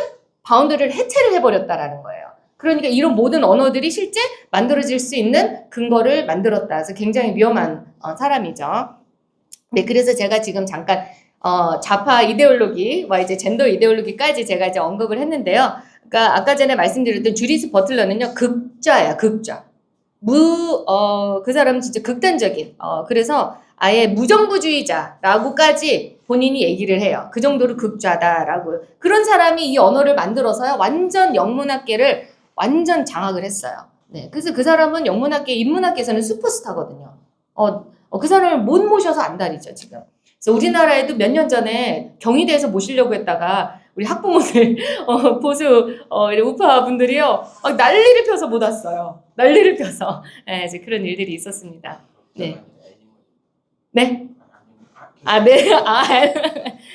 바운드를 해체를 해버렸다라는 거예요. 그러니까 이런 모든 언어들이 실제 만들어질 수 있는 근거를 만들었다. 그래서 굉장히 위험한 사람이죠. 네, 그래서 제가 지금 잠깐 좌파 이데올로기와 이제 젠더 이데올로기까지 제가 이제 언급을 했는데요. 그러니까 아까 전에 말씀드렸던 주디스 버틀러는요, 극좌야, 극좌. 그 사람은 진짜 극단적인, 그래서 아예 무정부주의자라고까지 본인이 얘기를 해요. 그 정도로 극좌다라고. 그런 사람이 이 언어를 만들어서요, 완전 영문학계를 완전 장악을 했어요. 네, 그래서 그 사람은 영문학계, 인문학계에서는 슈퍼스타거든요. 그 사람을 못 모셔서 안달이죠, 지금. 그래서 우리나라에도 몇 년 전에 경희대에서 모시려고 했다가 우리 학부모들, 보수, 우파 분들이요, 난리를 펴서 못 왔어요. 난리를 펴서. 네, 이제 그런 일들이 있었습니다. 네. 네? 네.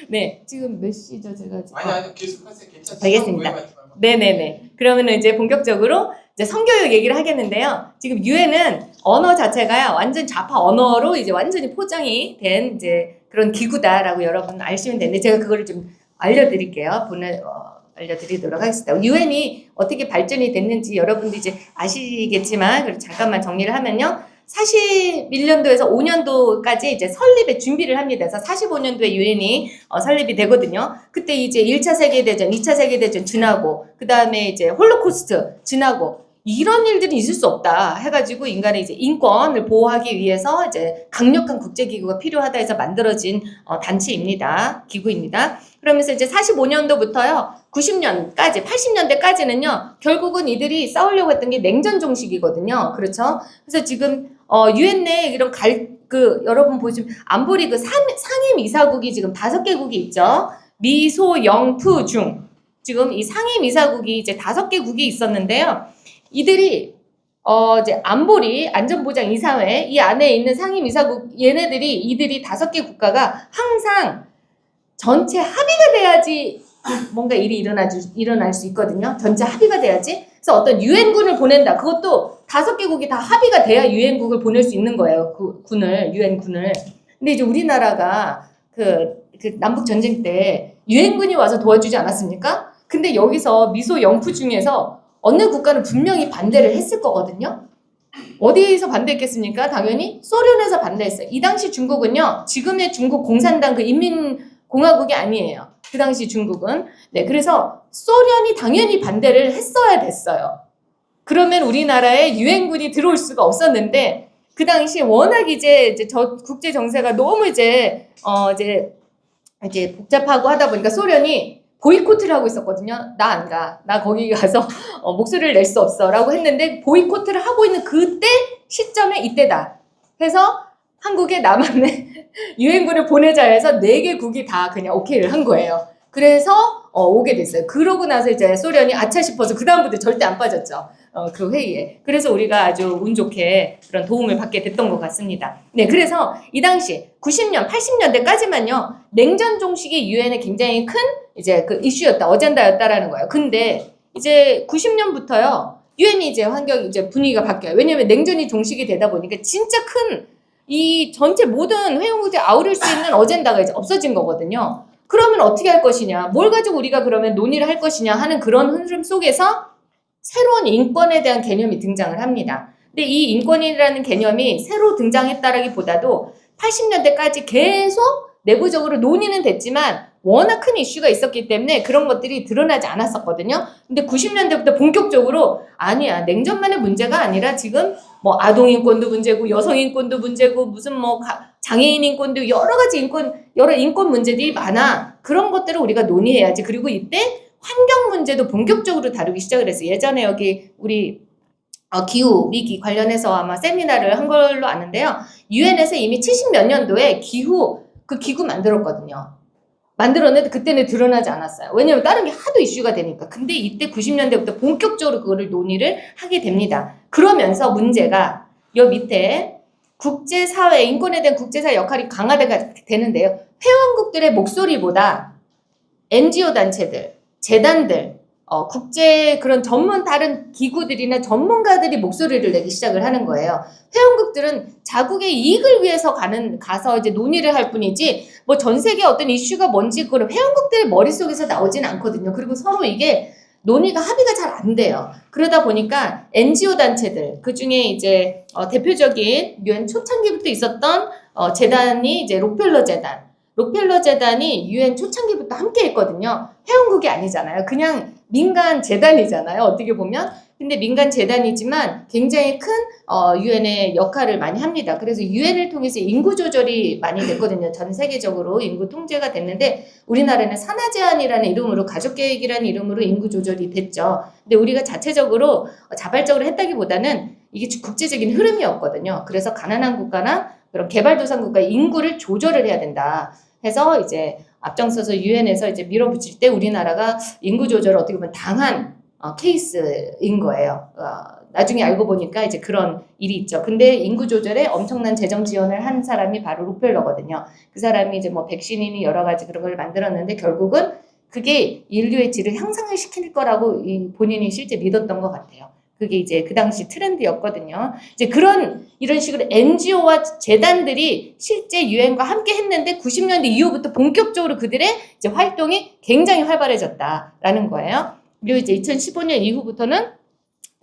네. 지금 몇 시죠, 제가? 아니, 계속하세요. 괜찮아요. 알겠습니다. 네네네. 그러면은 이제 본격적으로 이제 성교육 얘기를 하겠는데요. 지금 유엔은 언어 자체가요, 완전 좌파 언어로 이제 완전히 포장이 된 이제 그런 기구다라고 여러분 아시면 되는데, 제가 그거를 좀 알려드릴게요. 알려드리도록 하겠습니다. 유엔이 어떻게 발전이 됐는지 여러분도 이제 아시겠지만, 그리고 잠깐만 정리를 하면요. 41년도에서 5년도까지 이제 설립의 준비를 합니다. 그래서 45년도에 유엔이 설립이 되거든요. 그때 이제 1차 세계대전, 2차 세계대전 지나고, 그 다음에 이제 홀로코스트 지나고, 이런 일들이 있을 수 없다 해가지고 인간의 이제 인권을 보호하기 위해서 이제 강력한 국제기구가 필요하다 해서 만들어진 단체입니다. 기구입니다. 그러면서 이제 45년도부터요, 90년까지, 80년대까지는요, 결국은 이들이 싸우려고 했던 게 냉전 종식이거든요. 그렇죠? 그래서 지금, 유엔 내에 이런 여러분 보시면, 안보리 상임 이사국이 지금 5개국이 있죠. 미, 소, 영, 푸, 중. 지금 이 상임 이사국이 이제 5개국이 있었는데요. 이들이, 이제 안보리, 안전보장 이사회, 이 안에 있는 상임 이사국, 이들이 5개 국가가 항상 전체 합의가 돼야지 뭔가 일이 일어날 수 있거든요. 전체 합의가 돼야지. 그래서 어떤 유엔군을 보낸다. 그것도 5개국이 다 합의가 돼야 유엔국을 보낼 수 있는 거예요. 유엔군을. 근데 이제 우리나라가 그 남북 전쟁 때 유엔군이 와서 도와주지 않았습니까? 근데 여기서 미소 영프 중에서 어느 국가는 분명히 반대를 했을 거거든요. 어디에서 반대했겠습니까? 당연히 소련에서 반대했어요. 이 당시 중국은요, 지금의 중국 공산당 그 인민공화국이 아니에요. 그 당시 중국은. 네, 그래서 소련이 당연히 반대를 했어야 됐어요. 그러면 우리나라에 유엔군이 들어올 수가 없었는데, 그 당시 워낙 이제 국제 정세가 너무 이제 복잡하고 하다 보니까 소련이 보이콧을 하고 있었거든요. 나 안 가. 나 거기 가서 목소리를 낼 수 없어. 라고 했는데, 보이콧을 하고 있는 그때 시점에 이때다. 해서 한국에 남한의 유엔군을 보내자 해서 4개국이 다 그냥 오케이를 한 거예요. 그래서 오게 됐어요. 그러고 나서 이제 소련이 아차 싶어서 그 다음부터 절대 안 빠졌죠. 그 회의에. 그래서 우리가 아주 운 좋게 그런 도움을 받게 됐던 것 같습니다. 네, 그래서 이 당시 90년, 80년대까지만요, 냉전 종식이 유엔에 굉장히 큰 이제 그 이슈였다, 어젠다였다라는 거예요. 근데 이제 90년부터요, 유엔이 이제 분위기가 바뀌어요. 왜냐면 냉전이 종식이 되다 보니까 진짜 큰 이 전체 모든 회원국들이 아우를 수 있는 어젠다가 이제 없어진 거거든요. 그러면 어떻게 할 것이냐, 뭘 가지고 우리가 그러면 논의를 할 것이냐 하는 그런 흐름 속에서 새로운 인권에 대한 개념이 등장을 합니다. 근데 이 인권이라는 개념이 새로 등장했다라기보다도 80년대까지 계속 내부적으로 논의는 됐지만 워낙 큰 이슈가 있었기 때문에 그런 것들이 드러나지 않았었거든요. 근데 90년대부터 본격적으로 아니야, 냉전만의 문제가 아니라 지금 뭐 아동인권도 문제고 여성인권도 문제고 무슨 뭐 장애인 인권도 여러 가지 여러 인권 문제들이 많아. 그런 것들을 우리가 논의해야지. 그리고 이때 환경 문제도 본격적으로 다루기 시작을 했어요. 예전에 여기 우리 기후 위기 관련해서 아마 세미나를 한 걸로 아는데요. 유엔에서 이미 70 몇 년도에 기후 기구 만들었거든요. 만들었는데 그때는 드러나지 않았어요. 왜냐면 다른 게 하도 이슈가 되니까. 근데 이때 90년대부터 본격적으로 그거를 논의를 하게 됩니다. 그러면서 문제가 요 밑에 국제사회, 인권에 대한 국제사회 역할이 강화가 되는데요. 회원국들의 목소리보다 NGO 단체들, 재단들, 국제 그런 전문 다른 기구들이나 전문가들이 목소리를 내기 시작을 하는 거예요. 회원국들은 자국의 이익을 위해서 가서 이제 논의를 할 뿐이지, 뭐 전 세계 어떤 이슈가 뭔지 그걸 회원국들 머릿속에서 나오진 않거든요. 그리고 서로 이게 논의가 합의가 잘 안 돼요. 그러다 보니까 NGO 단체들, 그 중에 이제 대표적인 유엔 초창기부터 있었던 재단이 이제 록펠러 재단. 록펠러 재단이 유엔 초창기부터 함께 했거든요. 회원국이 아니잖아요. 그냥 민간 재단이잖아요. 어떻게 보면. 근데 민간 재단이지만 굉장히 큰 유엔의 역할을 많이 합니다. 그래서 유엔을 통해서 인구 조절이 많이 됐거든요. 전 세계적으로 인구 통제가 됐는데 우리나라는 산하 제한이라는 이름으로 가족 계획이라는 이름으로 인구 조절이 됐죠. 근데 우리가 자체적으로 자발적으로 했다기보다는 이게 국제적인 흐름이었거든요. 그래서 가난한 국가나 그런 개발도상국가의 인구를 조절을 해야 된다. 해서 이제 앞장서서 유엔에서 이제 밀어붙일 때 우리나라가 인구 조절을 어떻게 보면 당한 케이스인 거예요. 나중에 알고 보니까 이제 그런 일이 있죠. 근데 인구 조절에 엄청난 재정 지원을 한 사람이 바로 록펠러거든요. 그 사람이 이제 뭐 백신이니 여러 가지 그런 걸 만들었는데 결국은 그게 인류의 질을 향상을 시킬 거라고 본인이 실제 믿었던 것 같아요. 그게 이제 그 당시 트렌드였거든요. 이제 이런 식으로 NGO와 재단들이 실제 유엔과 함께 했는데 90년대 이후부터 본격적으로 그들의 이제 활동이 굉장히 활발해졌다라는 거예요. 그리고 이제 2015년 이후부터는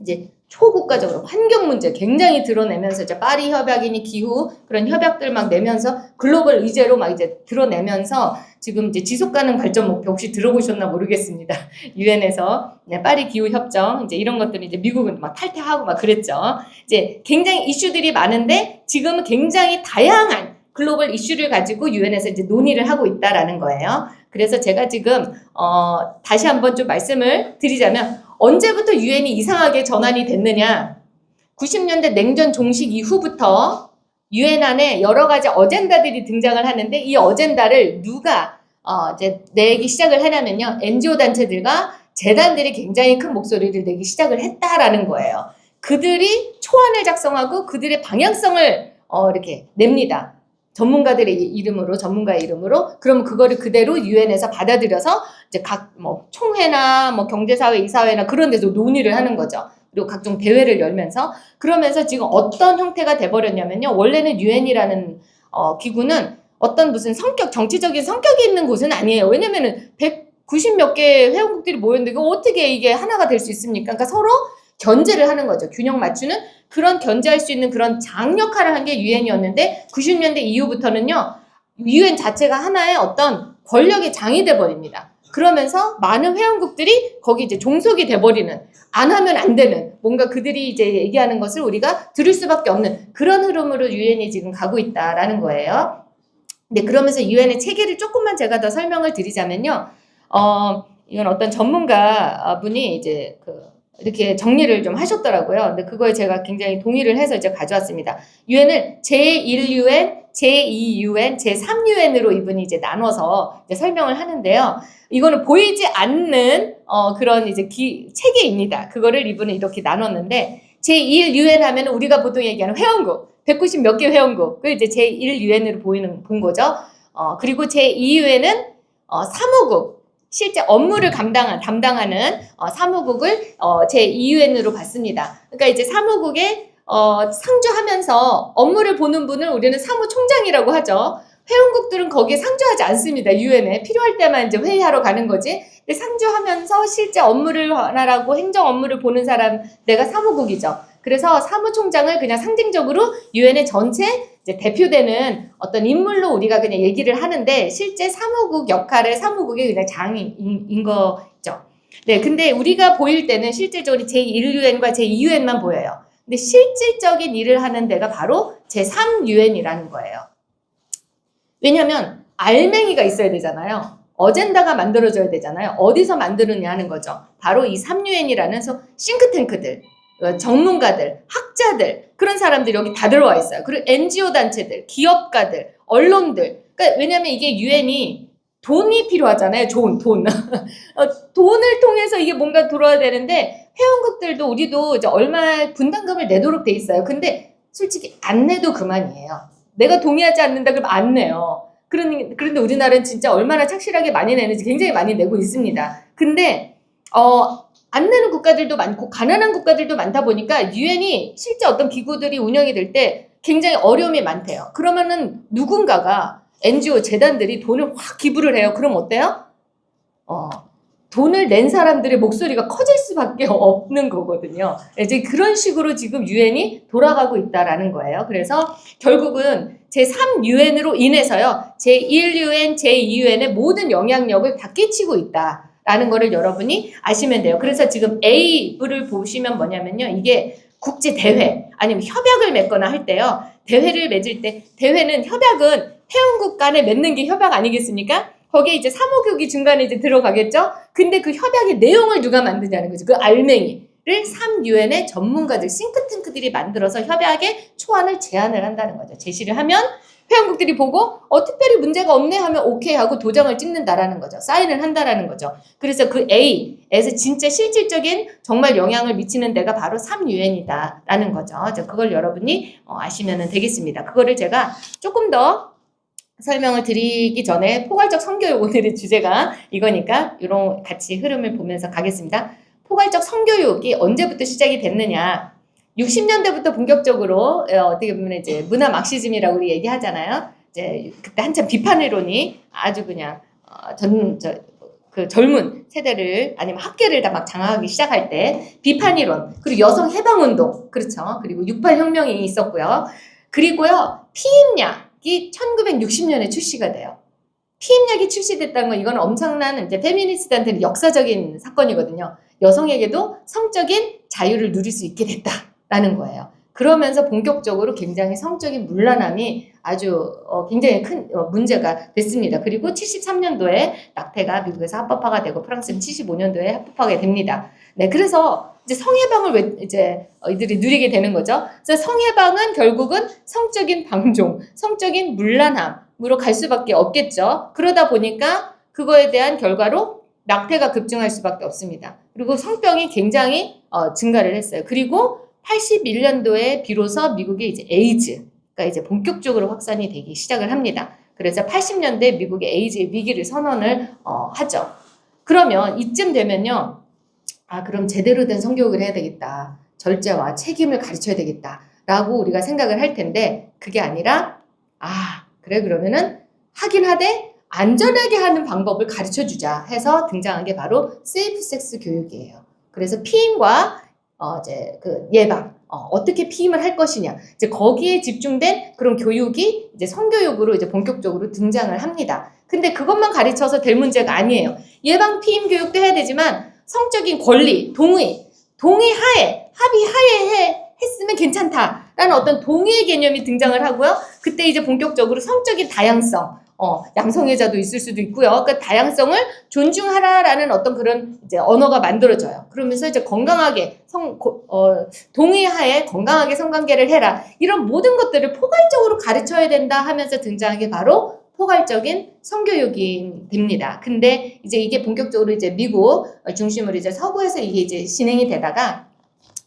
이제 초국가적으로 환경 문제 굉장히 드러내면서 이제 파리 협약이니 기후 그런 협약들 막 내면서 글로벌 의제로 막 이제 드러내면서 지금 이제 지속 가능 발전 목표 혹시 들어보셨나 모르겠습니다. 유엔에서 파리 기후 협정 이제 이런 것들이 이제 미국은 막 탈퇴하고 막 그랬죠. 이제 굉장히 이슈들이 많은데 지금은 굉장히 다양한 글로벌 이슈를 가지고 유엔에서 이제 논의를 하고 있다라는 거예요. 그래서 제가 지금 다시 한번 좀 말씀을 드리자면 언제부터 유엔이 이상하게 전환이 됐느냐? 90년대 냉전 종식 이후부터 유엔 안에 여러 가지 어젠다들이 등장을 하는데 이 어젠다를 누가 이제 내기 시작을 하냐면요. NGO 단체들과 재단들이 굉장히 큰 목소리를 내기 시작을 했다라는 거예요. 그들이 초안을 작성하고 그들의 방향성을 이렇게 냅니다. 전문가의 이름으로 그럼 그거를 그대로 유엔에서 받아들여서 이제 각 뭐 총회나 뭐 경제사회 이사회나 그런 데서 논의를 하는 거죠. 그리고 각종 대회를 열면서 그러면서 지금 어떤 형태가 돼버렸냐면요. 원래는 유엔이라는 기구는 어떤 무슨 정치적인 성격이 있는 곳은 아니에요. 왜냐면은 190 몇 개 회원국들이 모였는데 이거 어떻게 이게 하나가 될 수 있습니까? 그러니까 서로 견제를 하는 거죠. 균형 맞추는 그런 견제할 수 있는 그런 장 역할을 한 게 유엔이었는데 90년대 이후부터는요. 유엔 자체가 하나의 어떤 권력의 장이 돼버립니다. 그러면서 많은 회원국들이 거기 이제 종속이 돼버리는 안 하면 안 되는 뭔가 그들이 이제 얘기하는 것을 우리가 들을 수밖에 없는 그런 흐름으로 유엔이 지금 가고 있다라는 거예요. 근데 그러면서 유엔의 체계를 조금만 제가 더 설명을 드리자면요. 이건 어떤 전문가 분이 이제 이렇게 정리를 좀 하셨더라고요. 근데 그거에 제가 굉장히 동의를 해서 이제 가져왔습니다. 유엔을 제1유엔, 제2유엔, 제3유엔으로 이분이 이제 나눠서 이제 설명을 하는데요. 이거는 보이지 않는 그런 이제 체계입니다. 그거를 이분은 이렇게 나눴는데 제1유엔 하면 우리가 보통 얘기하는 회원국 190 몇 개 회원국 그 이제 제1유엔으로 본 거죠. 그리고 제2유엔은 사무국 실제 업무를 담당하는 사무국을 제2유엔으로 봤습니다. 그러니까 이제 사무국에 상주하면서 업무를 보는 분을 우리는 사무총장이라고 하죠. 회원국들은 거기에 상주하지 않습니다. 유엔에 필요할 때만 이제 회의하러 가는 거지. 근데 상주하면서 실제 업무를 하라고 행정 업무를 보는 사람 내가 사무국이죠. 그래서 사무총장을 그냥 상징적으로 유엔의 전체 이제 대표되는 어떤 인물로 우리가 그냥 얘기를 하는데 실제 사무국 역할을 사무국의 그냥 장인 거죠. 네, 근데 우리가 보일 때는 실질적으로 제1유엔과 제2유엔만 보여요. 근데 실질적인 일을 하는 데가 바로 제3유엔이라는 거예요. 왜냐하면 알맹이가 있어야 되잖아요. 어젠다가 만들어져야 되잖아요. 어디서 만드느냐 하는 거죠. 바로 이 3유엔이라는 싱크탱크들, 전문가들, 학자들 그런 사람들이 여기 다 들어와 있어요. 그리고 NGO 단체들, 기업가들, 언론들. 그러니까 왜냐하면 이게 유엔이 돈이 필요하잖아요. 돈. 돈을 통해서 이게 뭔가 돌아야 되는데 회원국들도 우리도 이제 얼마 분담금을 내도록 돼 있어요. 근데 솔직히 안 내도 그만이에요. 내가 동의하지 않는다 그러면 안 내요. 그런데 우리나라는 진짜 얼마나 착실하게 많이 내는지 굉장히 많이 내고 있습니다. 근데 안 내는 국가들도 많고 가난한 국가들도 많다 보니까 유엔이 실제 어떤 기구들이 운영이 될 때 굉장히 어려움이 많대요. 그러면은 누군가가 NGO 재단들이 돈을 확 기부를 해요. 그럼 어때요? 돈을 낸 사람들의 목소리가 커질 수밖에 없는 거거든요. 이제 그런 식으로 지금 유엔이 돌아가고 있다라는 거예요. 그래서 결국은 제3유엔으로 인해서요, 제1유엔, 제2유엔의 모든 영향력을 다 끼치고 있다라는 거를 여러분이 아시면 돼요. 그래서 지금 A부를 보시면 뭐냐면요, 이게 국제 대회 아니면 협약을 맺거나 할 때요, 대회를 맺을 때, 대회는 협약은 회원국 간에 맺는 게 협약 아니겠습니까? 거기에 이제 사무국이 중간에 이제 들어가겠죠? 근데 그 협약의 내용을 누가 만드냐는 거죠. 그 알맹이를 3유엔의 전문가들, 싱크탱크들이 만들어서 협약의 초안을 제안을 한다는 거죠. 제시를 하면 회원국들이 보고 특별히 문제가 없네 하면 오케이 하고 도장을 찍는다라는 거죠. 사인을 한다라는 거죠. 그래서 그 A에서 진짜 실질적인 정말 영향을 미치는 데가 바로 3유엔이다라는 거죠. 그걸 여러분이 아시면 되겠습니다. 그거를 제가 조금 더 설명을 드리기 전에 포괄적 성교육, 오늘의 주제가 이거니까 이런 같이 흐름을 보면서 가겠습니다. 포괄적 성교육이 언제부터 시작이 됐느냐? 60년대부터 본격적으로 어떻게 보면 이제 문화 막시즘이라고 우리 얘기하잖아요. 이제 그때 한참 비판 이론이 아주 그냥 그 젊은 세대를 아니면 학계를 다 막 장악하기 시작할 때 비판 이론, 그리고 여성 해방 운동, 그렇죠. 그리고 68 혁명이 있었고요. 그리고요, 피임약이 1960년에 출시가 돼요. 피임약이 출시됐다는 건 이건 엄청난 이제 페미니스트한테는 역사적인 사건이거든요. 여성에게도 성적인 자유를 누릴 수 있게 됐다라는 거예요. 그러면서 본격적으로 굉장히 성적인 문란함이 아주 굉장히 큰 문제가 됐습니다. 그리고 73년도에 낙태가 미국에서 합법화가 되고 프랑스는 75년도에 합법화가 됩니다. 네, 그래서 이제 성해방을 이제 이들이 누리게 되는 거죠. 그래서 성해방은 결국은 성적인 방종, 성적인 문란함으로 갈 수밖에 없겠죠. 그러다 보니까 그거에 대한 결과로 낙태가 급증할 수밖에 없습니다. 그리고 성병이 굉장히 증가를 했어요. 그리고 81년도에 비로소 미국의 이제 에이즈가 이제 본격적으로 확산이 되기 시작을 합니다. 그래서 80년대 미국의 에이즈의 위기를 선언을 하죠. 그러면 이쯤 되면요, 그럼 제대로 된 성교육을 해야 되겠다. 절제와 책임을 가르쳐야 되겠다라고 우리가 생각을 할 텐데, 그게 아니라 그래, 그러면은 하긴 하되 안전하게 하는 방법을 가르쳐주자 해서 등장한 게 바로 세이프 섹스 교육이에요. 그래서 피임과 이제 그 예방, 어떻게 피임을 할 것이냐, 이제 거기에 집중된 그런 교육이 이제 성교육으로 이제 본격적으로 등장을 합니다. 근데 그것만 가르쳐서 될 문제가 아니에요. 예방 피임 교육도 해야 되지만 성적인 권리, 동의하에, 합의하에 했으면 괜찮다라는 어떤 동의의 개념이 등장을 하고요. 그때 이제 본격적으로 성적인 다양성, 양성애자도 있을 수도 있고요. 그 다양성을 존중하라라는 어떤 그런 이제 언어가 만들어져요. 그러면서 이제 건강하게 동의하에 건강하게 성관계를 해라. 이런 모든 것들을 포괄적으로 가르쳐야 된다 하면서 등장한 게 바로 포괄적인 성교육이 됩니다. 근데 이제 이게 본격적으로 이제 미국 중심으로 이제 서구에서 이게 이제 진행이 되다가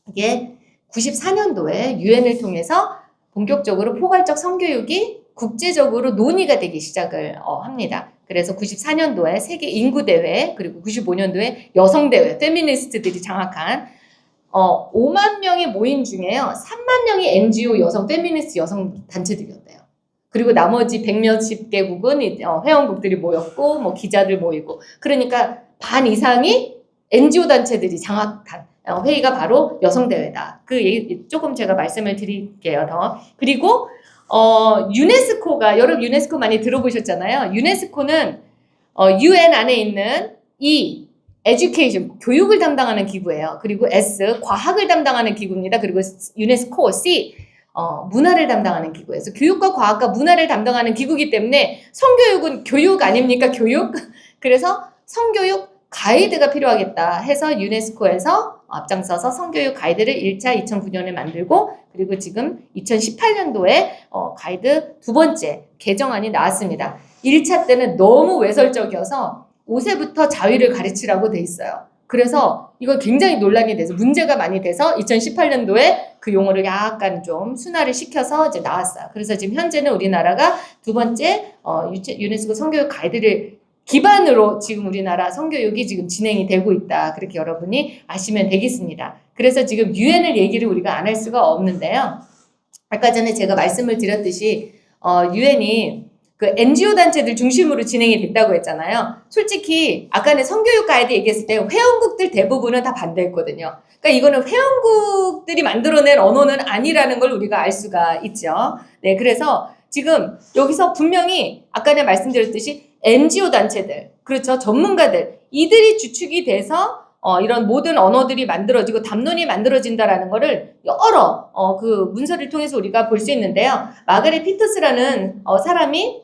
이게 94년도에 유엔을 통해서 본격적으로 포괄적 성교육이 국제적으로 논의가 되기 시작을 합니다. 그래서 94년도에 세계 인구대회, 그리고 95년도에 여성대회, 페미니스트들이 장악한 5만 명의 모임 중에요, 3만 명이 NGO 여성, 페미니스트 여성 단체들이었대요. 그리고 나머지 100몇십 개국은 회원국들이 모였고, 뭐 기자들 모이고, 그러니까 반 이상이 NGO 단체들이 장악한 회의가 바로 여성대회다. 그 얘기 조금 제가 말씀을 드릴게요, 더. 그리고 유네스코가, 여러분 유네스코 많이 들어보셨잖아요. 유네스코는 UN 안에 있는 E, education, 교육을 담당하는 기구예요. 그리고 S, 과학을 담당하는 기구입니다. 그리고 유네스코, C, 문화를 담당하는 기구예요. 그래서 교육과 과학과 문화를 담당하는 기구이기 때문에 성교육은 교육 아닙니까? 교육? 그래서 성교육 가이드가 필요하겠다 해서 유네스코에서 앞장서서 성교육 가이드를 1차 2009년에 만들고, 그리고 지금 2018년도에 가이드 두 번째 개정안이 나왔습니다. 1차 때는 너무 외설적이어서 5세부터 자위를 가르치라고 돼 있어요. 그래서 이거 굉장히 논란이 돼서 문제가 많이 돼서 2018년도에 그 용어를 약간 좀 순화를 시켜서 이제 나왔어요. 그래서 지금 현재는 우리나라가 두 번째 유네스코 성교육 가이드를 기반으로 지금 우리나라 성교육이 지금 진행이 되고 있다. 그렇게 여러분이 아시면 되겠습니다. 그래서 지금 유엔을 얘기를 우리가 안 할 수가 없는데요. 아까 전에 제가 말씀을 드렸듯이 유엔이 그 NGO 단체들 중심으로 진행이 됐다고 했잖아요. 솔직히 아까는 성교육 가이드 얘기했을 때 회원국들 대부분은 다 반대했거든요. 그러니까 이거는 회원국들이 만들어낸 언어는 아니라는 걸 우리가 알 수가 있죠. 네, 그래서 지금 여기서 분명히 아까는 말씀드렸듯이 NGO 단체들, 그렇죠, 전문가들, 이들이 주축이 돼서 이런 모든 언어들이 만들어지고 담론이 만들어진다라는 거를 여러 그 문서를 통해서 우리가 볼 수 있는데요. 마가렛 피터스라는 사람이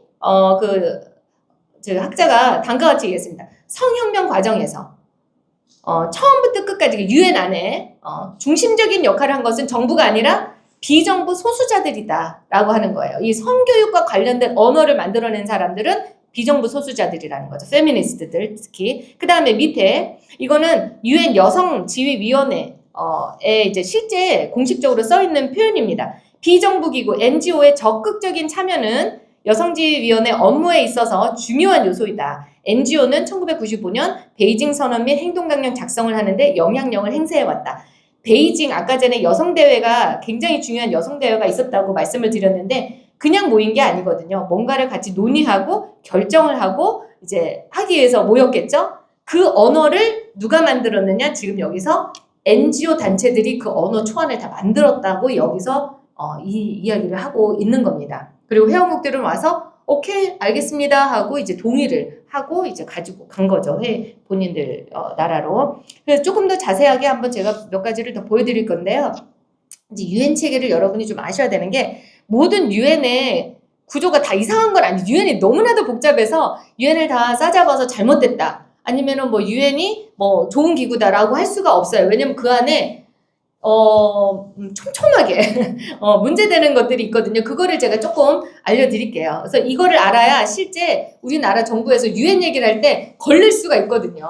저 학자가 다음과 같이 얘기했습니다. 성혁명 과정에서 처음부터 끝까지 유엔 안에 중심적인 역할을 한 것은 정부가 아니라 비정부 소수자들이다라고 하는 거예요. 이 성교육과 관련된 언어를 만들어낸 사람들은 비정부 소수자들이라는 거죠. 페미니스트들 특히. 그 다음에 밑에 이거는 유엔 여성지휘위원회에 이제 실제 공식적으로 써 있는 표현입니다. 비정부 기구 NGO의 적극적인 참여는 여성지휘위원회 업무에 있어서 중요한 요소이다. NGO는 1995년 베이징 선언 및 행동강령 작성을 하는데 영향력을 행사해왔다. 베이징 아까 전에 여성대회가 굉장히 중요한 여성대회가 있었다고 말씀을 드렸는데 그냥 모인 게 아니거든요. 뭔가를 같이 논의하고 결정을 하고 이제 하기 위해서 모였겠죠. 그 언어를 누가 만들었느냐? 지금 여기서 NGO 단체들이 그 언어 초안을 다 만들었다고 여기서 이 이야기를 하고 있는 겁니다. 그리고 회원국들은 와서 오케이 알겠습니다 하고 이제 동의를 하고 이제 가지고 간 거죠. 본인들 나라로. 그래서 조금 더 자세하게 한번 제가 몇 가지를 더 보여드릴 건데요. 이제 유엔 체계를 여러분이 좀 아셔야 되는 게 모든 유엔의 구조가 다 이상한 건 아니에요. 유엔이 너무나도 복잡해서 유엔을 다 싸잡아서 잘못됐다. 아니면은 뭐 유엔이 뭐 좋은 기구다라고 할 수가 없어요. 왜냐면 그 안에 촘촘하게 문제되는 것들이 있거든요. 그거를 제가 조금 알려드릴게요. 그래서 이거를 알아야 실제 우리나라 정부에서 유엔 얘기를 할 때 걸릴 수가 있거든요.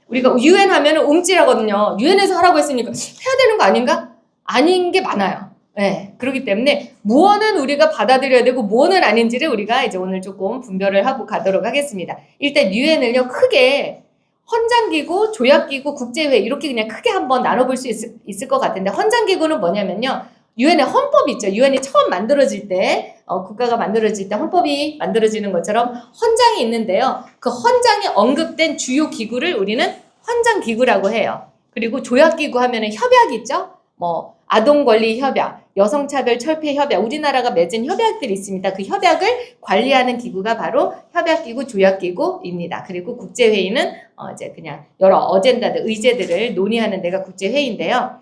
우리가 유엔 하면은 움찔하거든요. 유엔에서 하라고 했으니까 해야 되는 거 아닌가? 아닌 게 많아요. 네, 그렇기 때문에 무엇은 우리가 받아들여야 되고 무엇은 아닌지를 우리가 이제 오늘 조금 분별을 하고 가도록 하겠습니다. 일단 유엔을요 크게 헌장기구, 조약기구, 국제회의 이렇게 그냥 크게 한번 나눠볼 수 있을 것 같은데 헌장기구는 뭐냐면요. 유엔의 헌법이 있죠. 유엔이 처음 만들어질 때 국가가 만들어질 때 헌법이 만들어지는 것처럼 헌장이 있는데요. 그 헌장에 언급된 주요 기구를 우리는 헌장기구라고 해요. 그리고 조약기구 하면은 협약 있죠. 뭐 아동권리협약, 여성차별철폐협약, 우리나라가 맺은 협약들이 있습니다. 그 협약을 관리하는 기구가 바로 협약기구, 조약기구입니다. 그리고 국제회의는 이제 그냥 여러 어젠다들, 의제들을 논의하는 데가 국제회의인데요.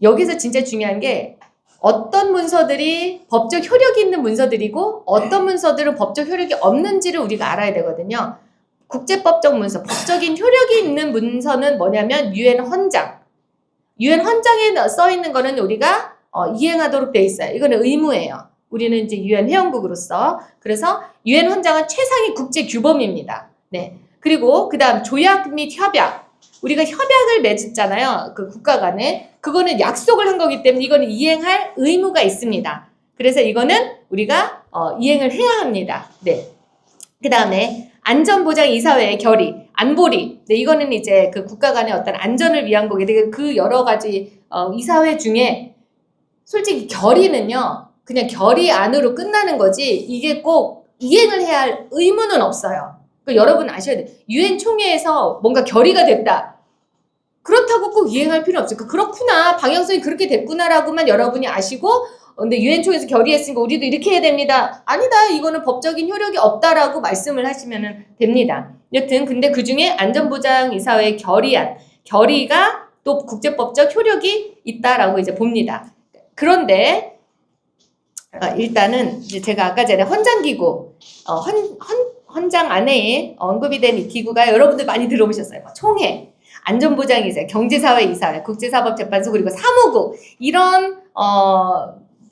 여기서 진짜 중요한 게 어떤 문서들이 법적 효력이 있는 문서들이고 어떤 문서들은 법적 효력이 없는지를 우리가 알아야 되거든요. 국제법적 문서, 법적인 효력이 있는 문서는 뭐냐면 유엔 헌장. 유엔 헌장에 써 있는 거는 우리가 이행하도록 돼 있어요. 이거는 의무예요. 우리는 이제 유엔 회원국으로서. 그래서 유엔 헌장은 최상위 국제 규범입니다. 네. 그리고 그다음 조약 및 협약. 우리가 협약을 맺었잖아요. 그 국가 간에. 그거는 약속을 한 거기 때문에 이거는 이행할 의무가 있습니다. 그래서 이거는 우리가 이행을 해야 합니다. 네. 그다음에 안전보장이사회의 결의, 안보리. 네, 이거는 이제 그 국가 간의 어떤 안전을 위한 거기 그 여러 가지 이사회 중에 솔직히 결의는요. 그냥 결의 안으로 끝나는 거지 이게 꼭 이행을 해야 할 의무는 없어요. 그러니까 여러분 아셔야 돼요. 유엔 총회에서 뭔가 결의가 됐다. 그렇다고 꼭 이행할 필요는 없어요. 그렇구나. 방향성이 그렇게 됐구나라고만 여러분이 아시고 근데 유엔 총회에서 결의했으니까 우리도 이렇게 해야 됩니다. 아니다. 이거는 법적인 효력이 없다라고 말씀을 하시면 됩니다. 여튼 근데 그중에 안전보장이사회의 결의안, 결의가 또 국제법적 효력이 있다라고 이제 봅니다. 그런데 일단은 이제 제가 아까 전에 헌장기구, 헌장 안에 언급이 된 이 기구가 여러분들 많이 들어보셨어요. 총회, 안전보장이사회, 경제사회이사회, 국제사법재판소 그리고 사무국 이런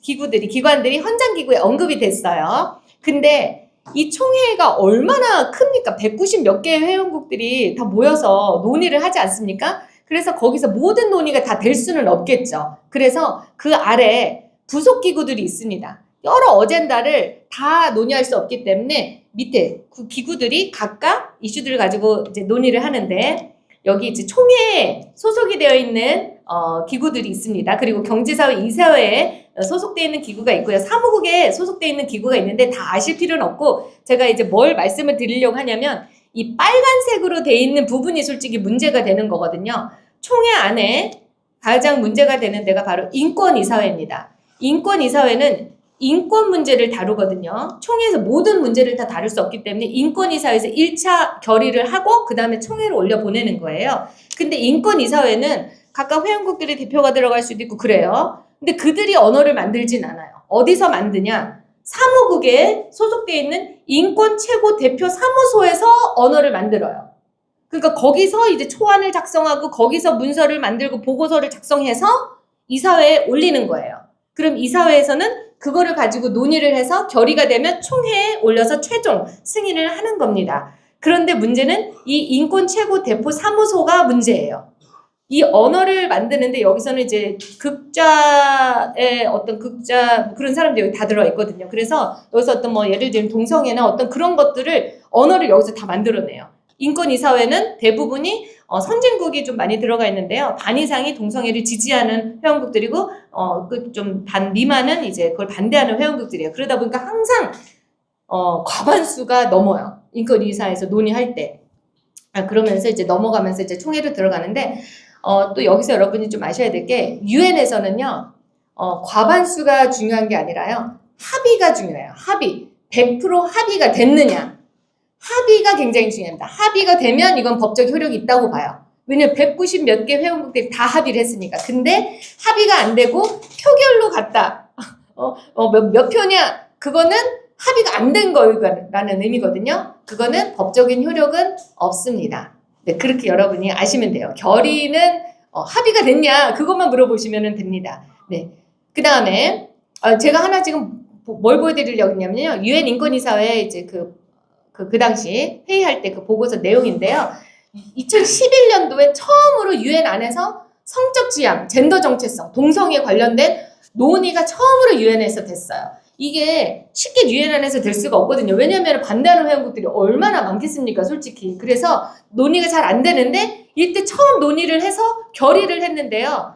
기관들이 헌장기구에 언급이 됐어요. 근데 이 총회가 얼마나 큽니까? 190 몇 개의 회원국들이 다 모여서 논의를 하지 않습니까? 그래서 거기서 모든 논의가 다 될 수는 없겠죠. 그래서 그 아래 부속기구들이 있습니다. 여러 어젠다를 다 논의할 수 없기 때문에 밑에 그 기구들이 각각 이슈들을 가지고 이제 논의를 하는데 여기 이제 총회에 소속이 되어 있는 기구들이 있습니다. 그리고 경제사회 이사회에 소속되어 있는 기구가 있고요. 사무국에 소속되어 있는 기구가 있는데 다 아실 필요는 없고 제가 이제 뭘 말씀을 드리려고 하냐면 이 빨간색으로 되어 있는 부분이 솔직히 문제가 되는 거거든요. 총회 안에 가장 문제가 되는 데가 바로 인권이사회입니다. 인권이사회는 인권 문제를 다루거든요. 총회에서 모든 문제를 다 다룰 수 없기 때문에 인권이사회에서 1차 결의를 하고 그 다음에 총회로 올려보내는 거예요. 근데 인권이사회는 각각 회원국들의 대표가 들어갈 수도 있고 그래요. 근데 그들이 언어를 만들진 않아요. 어디서 만드냐? 사무국에 소속되어 있는 인권 최고 대표 사무소에서 언어를 만들어요. 그러니까 거기서 이제 초안을 작성하고 거기서 문서를 만들고 보고서를 작성해서 이사회에 올리는 거예요. 그럼 이사회에서는 그거를 가지고 논의를 해서 결의가 되면 총회에 올려서 최종 승인을 하는 겁니다. 그런데 문제는 이 인권 최고 대표 사무소가 문제예요. 이 언어를 만드는데 여기서는 이제 극자의 어떤 극자 그런 사람들이 여기 다 들어가 있거든요. 그래서 여기서 어떤 뭐 예를 들면 동성애나 어떤 그런 것들을 언어를 여기서 다 만들어내요. 인권이사회는 대부분이 선진국이 좀 많이 들어가 있는데요. 반 이상이 동성애를 지지하는 회원국들이고 그 좀 반 미만은 이제 그걸 반대하는 회원국들이에요. 그러다 보니까 항상 과반수가 넘어요. 인권이사회에서 논의할 때. 그러면서 이제 넘어가면서 이제 총회로 들어가는데 또 여기서 여러분이 좀 아셔야 될 게 유엔에서는요. 과반수가 중요한 게 아니라요. 합의가 중요해요. 합의. 100% 합의가 됐느냐. 합의가 굉장히 중요합니다. 합의가 되면 이건 법적 효력이 있다고 봐요. 왜냐면 190 몇 개 회원국들이 다 합의를 했으니까. 근데 합의가 안 되고 표결로 갔다. 몇 표냐? 그거는 합의가 안 된 거라는 의미거든요. 그거는 법적인 효력은 없습니다. 네, 그렇게 여러분이 아시면 돼요. 결의는 합의가 됐냐? 그것만 물어보시면 됩니다. 네. 그 다음에 제가 하나 지금 뭘 보여드리려고 했냐면요. 유엔 인권이사회 이제 그 당시 회의할 때 그 보고서 내용인데요. 2011년도에 처음으로 유엔 안에서 성적 지향, 젠더 정체성, 동성애 관련된 논의가 처음으로 유엔에서 됐어요. 이게 쉽게 유엔 안에서 될 수가 없거든요. 왜냐하면 반대하는 회원국들이 얼마나 많겠습니까, 솔직히. 그래서 논의가 잘 안 되는데 이때 처음 논의를 해서 결의를 했는데요.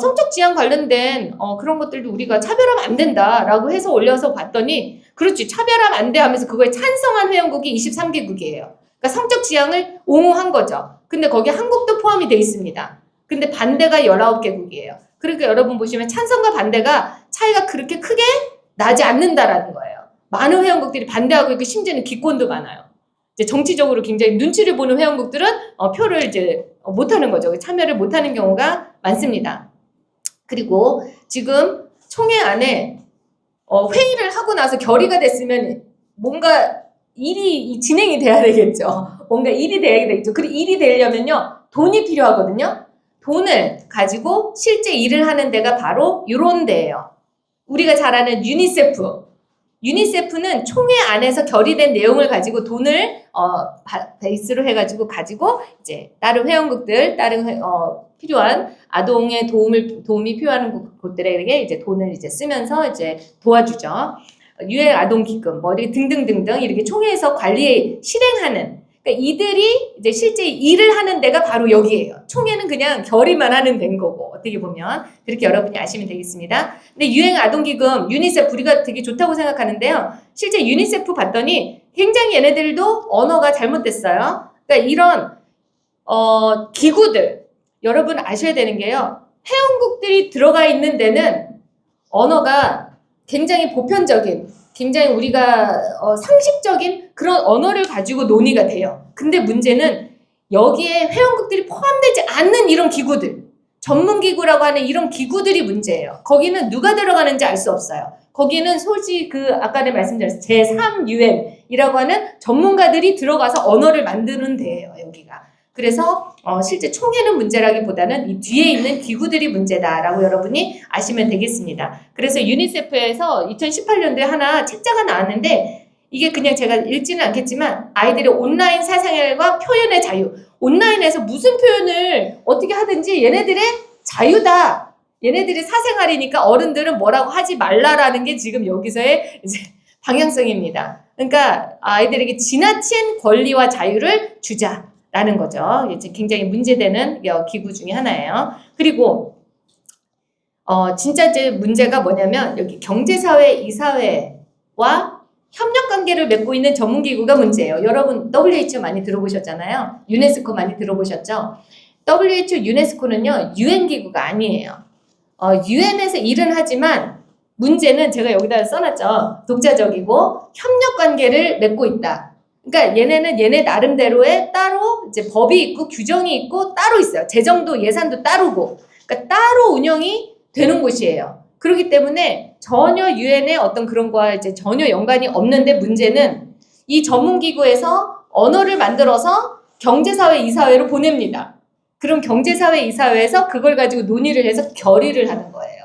성적 지향 관련된 그런 것들도 우리가 차별하면 안 된다라고 해서 올려서 봤더니 그렇지, 차별하면 안 돼 하면서 그거에 찬성한 회원국이 23개국이에요. 그러니까 성적 지향을 옹호한 거죠. 근데 거기에 한국도 포함이 돼 있습니다. 근데 반대가 19개국이에요. 그러니까 여러분 보시면 찬성과 반대가 차이가 그렇게 크게 나지 않는다라는 거예요. 많은 회원국들이 반대하고 있고 심지어는 기권도 많아요. 이제 정치적으로 굉장히 눈치를 보는 회원국들은 표를 이제 못하는 거죠. 참여를 못하는 경우가 많습니다. 그리고 지금 총회 안에 회의를 하고 나서 결의가 됐으면 뭔가 일이 진행이 돼야 되겠죠. 뭔가 일이 돼야 되겠죠. 그리고 일이 되려면요 돈이 필요하거든요. 돈을 가지고 실제 일을 하는 데가 바로 이런 데예요. 우리가 잘 아는 유니세프. 유니세프는 총회 안에서 결의된 내용을 가지고 돈을 베이스로 해가지고 이제 다른 회원국들, 다른 필요한 아동의 도움이 필요한 곳들에게 이제 돈을 이제 쓰면서 이제 도와주죠. 유엔 아동기금, 뭐 이렇게 등등등등 이렇게 총회에서 관리 실행하는. 그러니까 이들이 이제 실제 일을 하는 데가 바로 여기예요. 총회는 그냥 결의만 하는 데인 거고 어떻게 보면 그렇게 여러분이 아시면 되겠습니다. 근데 유엔 아동기금 유니세프 우리가 되게 좋다고 생각하는데요. 실제 유니세프 봤더니 굉장히 얘네들도 언어가 잘못됐어요. 그러니까 이런 기구들 여러분 아셔야 되는 게요. 회원국들이 들어가 있는 데는 언어가 굉장히 보편적인, 굉장히 우리가 상식적인 그런 언어를 가지고 논의가 돼요. 근데 문제는 여기에 회원국들이 포함되지 않는 이런 기구들, 전문기구라고 하는 이런 기구들이 문제예요. 거기는 누가 들어가는지 알 수 없어요. 거기는 솔직히 아까 말씀드렸어요. 제3유엔이라고 하는 전문가들이 들어가서 언어를 만드는 데예요, 여기가. 그래서 실제 총회는 문제라기보다는 이 뒤에 있는 기구들이 문제다라고 여러분이 아시면 되겠습니다. 그래서 유니세프에서 2018년도에 하나 책자가 나왔는데 이게 그냥 제가 읽지는 않겠지만 아이들의 온라인 사생활과 표현의 자유. 온라인에서 무슨 표현을 어떻게 하든지 얘네들의 자유다. 얘네들이 사생활이니까 어른들은 뭐라고 하지 말라라는 게 지금 여기서의 이제 방향성입니다. 그러니까 아이들에게 지나친 권리와 자유를 주자라는 거죠. 이제 굉장히 문제되는 기구 중에 하나예요. 그리고 진짜 이제 문제가 뭐냐면 여기 경제사회 이사회와 협력 관계를 맺고 있는 전문기구가 문제예요. 여러분 WHO 많이 들어보셨잖아요. 유네스코 많이 들어보셨죠? WHO 유네스코는요 UN 기구가 아니에요. UN에서 일은 하지만 문제는 제가 여기다 써놨죠. 독자적이고 협력 관계를 맺고 있다. 그러니까 얘네는 얘네 나름대로의 따로 이제 법이 있고 규정이 있고 따로 있어요. 재정도 예산도 따르고. 그러니까 따로 운영이 되는 곳이에요. 그렇기 때문에 전혀 유엔의 어떤 그런 거와 이제 전혀 연관이 없는데 문제는 이 전문기구에서 언어를 만들어서 경제사회 이사회로 보냅니다. 그럼 경제사회 이사회에서 그걸 가지고 논의를 해서 결의를 하는 거예요.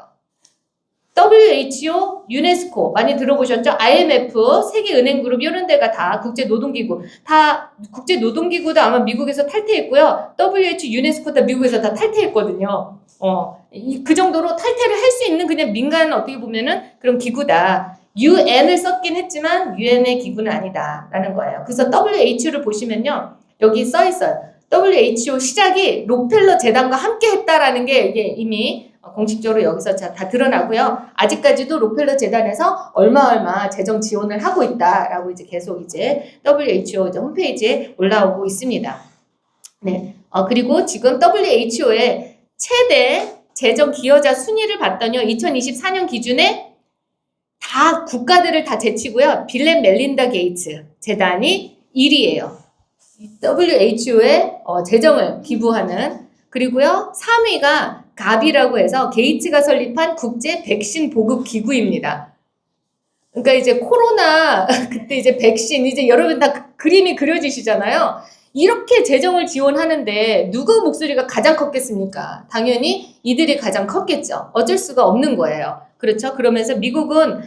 WHO, 유네스코 많이 들어보셨죠? IMF, 세계은행그룹 이런 데가 다 국제노동기구. 다 국제노동기구도 아마 미국에서 탈퇴했고요. WHO, 유네스코 다 미국에서 다 탈퇴했거든요. 그 정도로 탈퇴를 할 수 있는 그냥 민간 어떻게 보면은 그런 기구다. UN을 썼긴 했지만 UN의 기구는 아니다라는 거예요. 그래서 WHO를 보시면요. 여기 써 있어요. WHO 시작이 록펠러 재단과 함께 했다라는 게 이게 이미 공식적으로 여기서 다 드러나고요. 아직까지도 록펠러 재단에서 얼마 재정 지원을 하고 있다라고 이제 계속 이제 WHO 이제 홈페이지에 올라오고 있습니다. 네. 그리고 지금 WHO의 최대 재정 기여자 순위를 봤더니요. 2024년 기준에 다 국가들을 다 제치고요. 빌 앤 멜린다 게이츠 재단이 1위예요. WHO에 재정을 기부하는. 그리고요. 3위가 가비라고 해서 게이츠가 설립한 국제 백신 보급 기구입니다. 그러니까 이제 코로나 그때 이제 백신 이제 여러분 다 그림이 그려지시잖아요. 이렇게 재정을 지원하는데 누구 목소리가 가장 컸겠습니까? 당연히 이들이 가장 컸겠죠. 어쩔 수가 없는 거예요. 그렇죠? 그러면서 미국은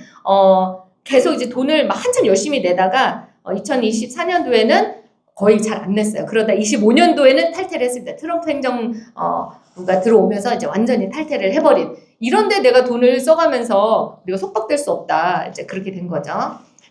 계속 이제 돈을 막 한참 열심히 내다가 2024년도에는 거의 잘 안 냈어요. 그러다 25년도에는 탈퇴를 했습니다. 트럼프 행정부가 들어오면서 이제 완전히 탈퇴를 해버린. 이런데 내가 돈을 써가면서 우리가 속박될 수 없다. 이제 그렇게 된 거죠.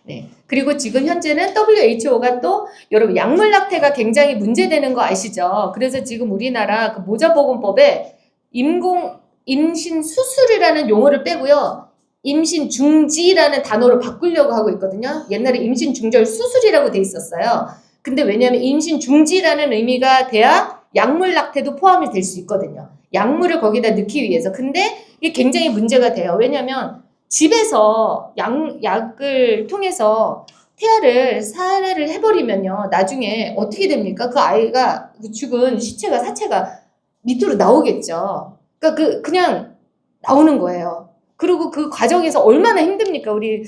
네. 그리고 지금 현재는 WHO가 또 여러분 약물 낙태가 굉장히 문제되는 거 아시죠? 그래서 지금 우리나라 그 모자보건법에 임신 수술이라는 용어를 빼고요. 임신 중지라는 단어를 바꾸려고 하고 있거든요. 옛날에 임신 중절 수술이라고 돼 있었어요. 근데 왜냐하면 임신 중지라는 의미가 돼야 약물 낙태도 포함이 될 수 있거든요. 약물을 거기다 넣기 위해서. 근데 이게 굉장히 문제가 돼요. 왜냐하면 집에서 약을 통해서 태아를 살해를 해버리면요. 나중에 어떻게 됩니까? 그 아이가 죽은 사체가 밑으로 나오겠죠. 그러니까 그냥 나오는 거예요. 그리고 그 과정에서 얼마나 힘듭니까? 우리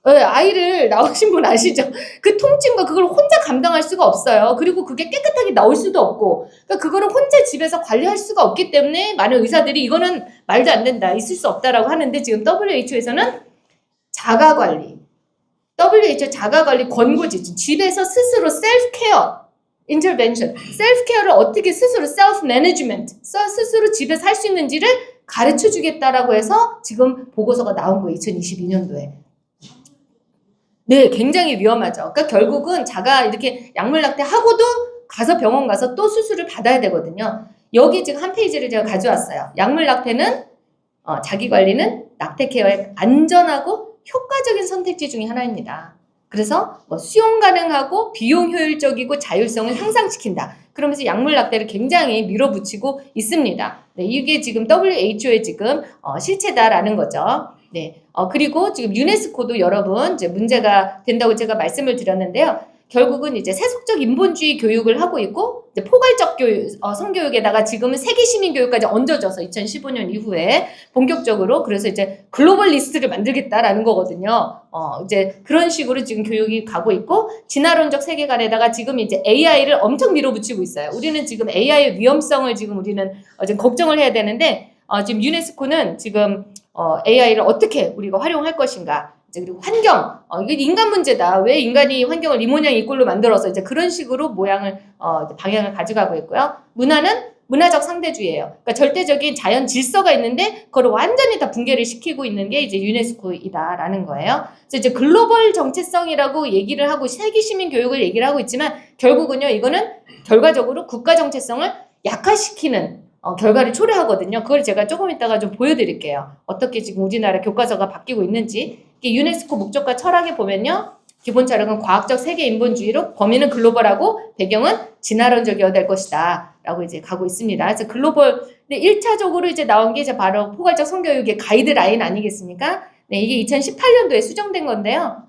아이를 낳으신 분 아시죠? 그 통증과 그걸 혼자 감당할 수가 없어요. 그리고 그게 깨끗하게 나올 수도 없고, 그러니까 그거를 혼자 집에서 관리할 수가 없기 때문에 많은 의사들이 이거는 말도 안 된다, 있을 수 없다라고 하는데 지금 WHO에서는 자가관리, WHO 자가관리 권고지, 집에서 스스로 셀프케어, 인터벤션, 셀프케어를 어떻게 스스로 셀프 매니지먼트, 스스로 집에서 할 수 있는지를 가르쳐 주겠다라고 해서 지금 보고서가 나온 거예요. 2022년도에. 네, 굉장히 위험하죠. 그러니까 결국은 자가 이렇게 약물 낙태하고도 가서 병원 가서 또 수술을 받아야 되거든요. 여기 지금 한 페이지를 제가 가져왔어요. 약물 낙태는 자기 관리는 낙태 케어의 안전하고 효과적인 선택지 중에 하나입니다. 그래서 수용 가능하고 비용 효율적이고 자율성을 향상시킨다. 그러면서 약물 낙태를 굉장히 밀어붙이고 있습니다. 네, 이게 지금 WHO의 지금 실체다라는 거죠. 네. 그리고 지금 유네스코도 여러분 이제 문제가 된다고 제가 말씀을 드렸는데요. 결국은 이제 세속적 인본주의 교육을 하고 있고 이제 포괄적 성교육에다가 지금은 세계 시민 교육까지 얹어져서 2015년 이후에 본격적으로 그래서 이제 글로벌 리스트를 만들겠다라는 거거든요. 이제 그런 식으로 지금 교육이 가고 있고 진화론적 세계관에다가 지금 이제 AI를 엄청 밀어붙이고 있어요. 우리는 지금 AI의 위험성을 지금 우리는 지금 걱정을 해야 되는데 지금 유네스코는 지금 AI를 어떻게 우리가 활용할 것인가. 이제 그리고 환경, 이게 인간 문제다. 왜 인간이 환경을 이 모양 이 꼴로 만들어서 이제 그런 식으로 방향을 가져가고 있고요. 문화는 문화적 상대주의예요. 그러니까 절대적인 자연 질서가 있는데 그걸 완전히 다 붕괴를 시키고 있는 게 이제 유네스코이다라는 거예요. 그래서 이제 글로벌 정체성이라고 얘기를 하고 세계 시민 교육을 얘기를 하고 있지만 결국은요, 이거는 결과적으로 국가 정체성을 약화시키는 결과를 초래하거든요. 그걸 제가 조금 이따가 좀 보여드릴게요. 어떻게 지금 우리나라 교과서가 바뀌고 있는지. 유네스코 목적과 철학에 보면요, 기본 철학은 과학적 세계 인본주의로 범위는 글로벌하고 배경은 진화론적이어야 될 것이다 라고 이제 가고 있습니다. 그래서 글로벌, 근데 1차적으로 이제 나온 게 이제 바로 포괄적 성교육의 가이드라인 아니겠습니까? 네, 이게 2018년도에 수정된 건데요.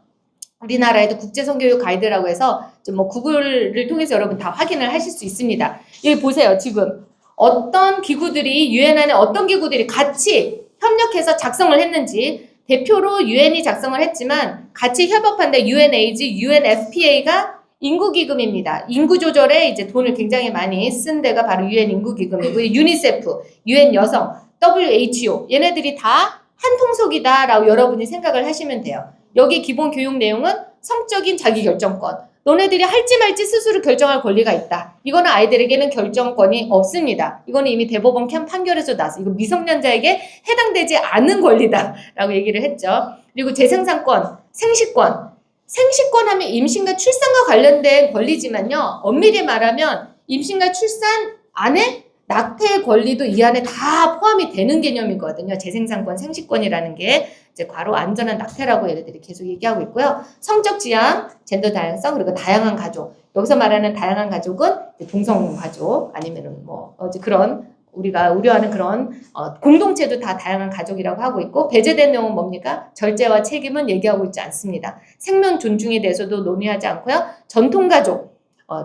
우리나라에도 국제 성교육 가이드라고 해서 좀 뭐 구글을 통해서 여러분 다 확인을 하실 수 있습니다. 여기 보세요. 지금 어떤 기구들이 유엔 안에 어떤 기구들이 같이 협력해서 작성을 했는지, 대표로 유엔이 작성을 했지만 같이 협업한데 UNAIDS, UNFPA가 인구기금입니다. 인구 조절에 이제 돈을 굉장히 많이 쓴 데가 바로 유엔 인구기금이고, 유니세프, 유엔 여성, WHO 얘네들이 다 한 통속이다라고 여러분이 생각을 하시면 돼요. 여기 기본 교육 내용은 성적인 자기결정권. 너네들이 할지 말지 스스로 결정할 권리가 있다. 이거는 아이들에게는 결정권이 없습니다. 이거는 이미 대법원 판결에서 나서 이거 미성년자에게 해당되지 않은 권리다라고 얘기를 했죠. 그리고 재생산권, 생식권. 생식권 하면 임신과 출산과 관련된 권리지만요. 엄밀히 말하면 임신과 출산 안에 낙태의 권리도 이 안에 다 포함이 되는 개념이거든요. 재생산권, 생식권이라는 게 이제 괄호 안전한 낙태라고 얘네들이 계속 얘기하고 있고요. 성적 지향, 젠더 다양성, 그리고 다양한 가족. 여기서 말하는 다양한 가족은 동성 가족 아니면은 뭐 그런 우리가 우려하는 그런 공동체도 다 다양한 가족이라고 하고 있고, 배제된 내용은 뭡니까? 절제와 책임은 얘기하고 있지 않습니다. 생명 존중에 대해서도 논의하지 않고요. 전통 가족.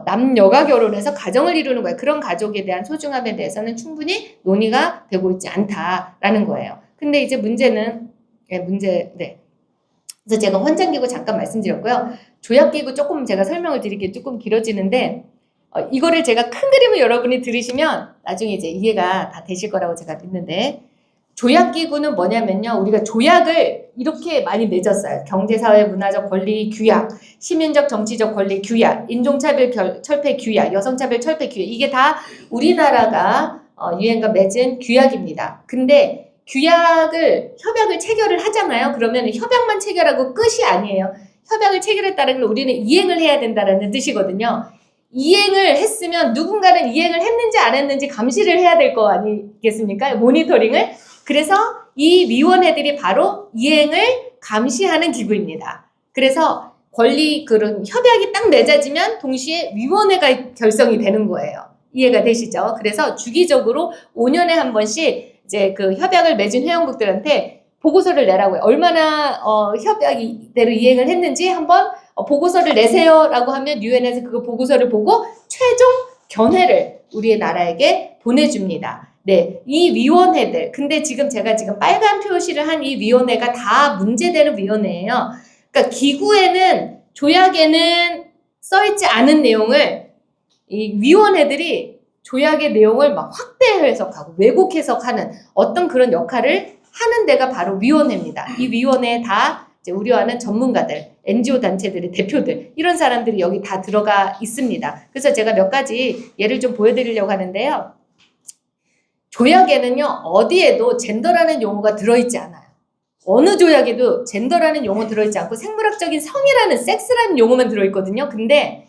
남녀가 결혼해서 가정을 이루는 거예요. 그런 가족에 대한 소중함에 대해서는 충분히 논의가 되고 있지 않다라는 거예요. 근데 이제 문제는, 그래서 제가 헌장기구 잠깐 말씀드렸고요. 조약기구 조금 제가 설명을 드리기 조금 길어지는데, 이거를 제가 큰 그림을 여러분이 들으시면 나중에 이제 이해가 다 되실 거라고 제가 믿는데, 조약기구는 뭐냐면요. 우리가 조약을 이렇게 많이 맺었어요. 경제사회 문화적 권리 규약, 시민적 정치적 권리 규약, 인종차별 철폐 규약, 여성차별 철폐 규약. 이게 다 우리나라가 유엔과 맺은 규약입니다. 근데 협약을 체결을 하잖아요. 그러면 협약만 체결하고 끝이 아니에요. 협약을 체결했다는 건 우리는 이행을 해야 된다는 뜻이거든요. 이행을 했으면 누군가는 이행을 했는지 안 했는지 감시를 해야 될 거 아니겠습니까? 모니터링을. 그래서 이 위원회들이 바로 이행을 감시하는 기구입니다. 그래서 그런 협약이 딱 맺어지면 동시에 위원회가 결성이 되는 거예요. 이해가 되시죠? 그래서 주기적으로 5년에 한 번씩 이제 그 협약을 맺은 회원국들한테 보고서를 내라고요. 얼마나 협약대로 이행을 했는지 한번 보고서를 내세요라고 하면 유엔에서 그 보고서를 보고 최종 견해를 우리의 나라에게 보내줍니다. 네, 이 위원회들, 근데 제가 빨간 표시를 한 이 위원회가 다 문제되는 위원회예요. 그러니까 기구에는, 조약에는 써있지 않은 내용을 이 위원회들이 조약의 내용을 막 확대 해석하고 왜곡 해석하는 어떤 그런 역할을 하는 데가 바로 위원회입니다. 이 위원회에 다 이제 우려하는 전문가들, NGO 단체들의 대표들, 이런 사람들이 여기 다 들어가 있습니다. 그래서 제가 몇 가지 예를 좀 보여드리려고 하는데요. 조약에는요, 어디에도 젠더라는 용어가 들어있지 않아요. 어느 조약에도 젠더라는 용어 들어있지 않고 생물학적인 성이라는 섹스라는 용어만 들어있거든요. 근데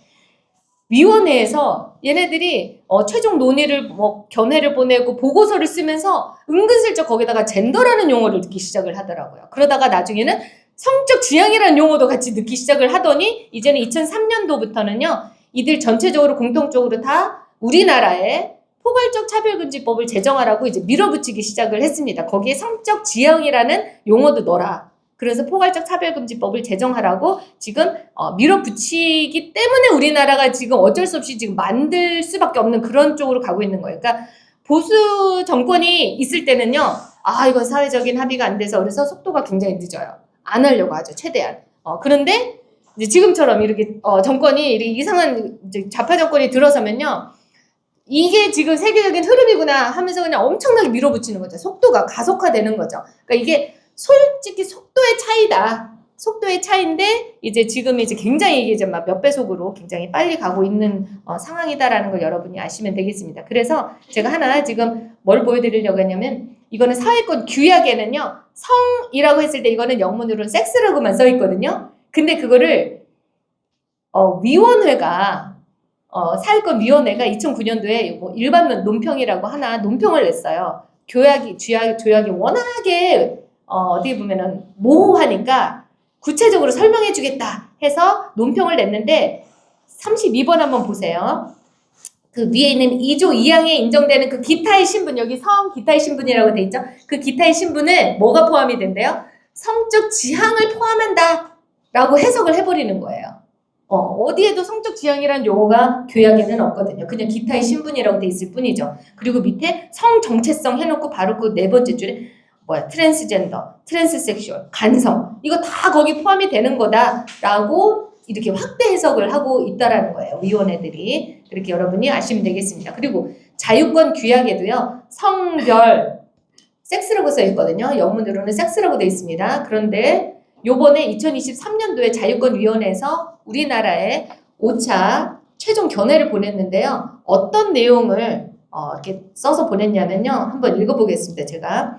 위원회에서 얘네들이 최종 논의를 견해를 보내고 보고서를 쓰면서 은근슬쩍 거기다가 젠더라는 용어를 넣기 시작을 하더라고요. 그러다가 나중에는 성적 지향이라는 용어도 같이 넣기 시작을 하더니 이제는 2003년도부터는요. 이들 전체적으로 공통적으로 다 우리나라에 포괄적 차별금지법을 제정하라고 이제 밀어붙이기 시작을 했습니다. 거기에 성적 지향이라는 용어도 넣어라. 그래서 포괄적 차별금지법을 제정하라고 지금 밀어붙이기 때문에 우리나라가 지금 어쩔 수 없이 지금 만들 수밖에 없는 그런 쪽으로 가고 있는 거예요. 그러니까 보수 정권이 있을 때는요. 이건 사회적인 합의가 안 돼서 그래서 속도가 굉장히 늦어요. 안 하려고 하죠. 최대한. 그런데 이제 지금처럼 이렇게 정권이 이렇게 이상한 이제 좌파 정권이 들어서면요. 이게 지금 세계적인 흐름이구나 하면서 그냥 엄청나게 밀어붙이는 거죠. 속도가 가속화되는 거죠. 그러니까 이게 솔직히 속도의 차이다. 속도의 차이인데 이제 지금 이제 굉장히 이게 이제 막 몇 배속으로 굉장히 빨리 가고 있는 상황이다라는 걸 여러분이 아시면 되겠습니다. 그래서 제가 하나 지금 뭘 보여드리려고 했냐면 이거는 사회권 규약에는요 성이라고 했을 때 이거는 영문으로는 섹스라고만 써 있거든요. 근데 그거를 위원회가 사회권 위원회가 2009년도에 뭐 일반 논평이라고 하나 논평을 냈어요. 조약이 워낙에 어떻게 보면은 모호하니까 구체적으로 설명해 주겠다 해서 논평을 냈는데 32번 한번 보세요. 그 위에 있는 2조 2항에 인정되는 그 기타의 신분, 여기 성 기타의 신분이라고 돼 있죠. 그 기타의 신분에 뭐가 포함이 된대요? 성적 지향을 포함한다 라고 해석을 해버리는 거예요. 어디에도 성적 지향이라는 용어가 교약에는 없거든요. 그냥 기타의 신분이라고 돼 있을 뿐이죠. 그리고 밑에 성 정체성 해놓고 바로 그 네 번째 줄에 트랜스젠더, 트랜스섹슈얼, 간성 이거 다 거기 포함이 되는 거다라고 이렇게 확대 해석을 하고 있다라는 거예요. 위원회들이. 그렇게 여러분이 아시면 되겠습니다. 그리고 자유권 규약에도요. 성별, 섹스라고 써 있거든요. 영문으로는 섹스라고 돼 있습니다. 그런데 요번에 2023년도에 자유권위원회에서 우리나라에 5차 최종 견해를 보냈는데요. 어떤 내용을 이렇게 써서 보냈냐면요. 한번 읽어보겠습니다. 제가.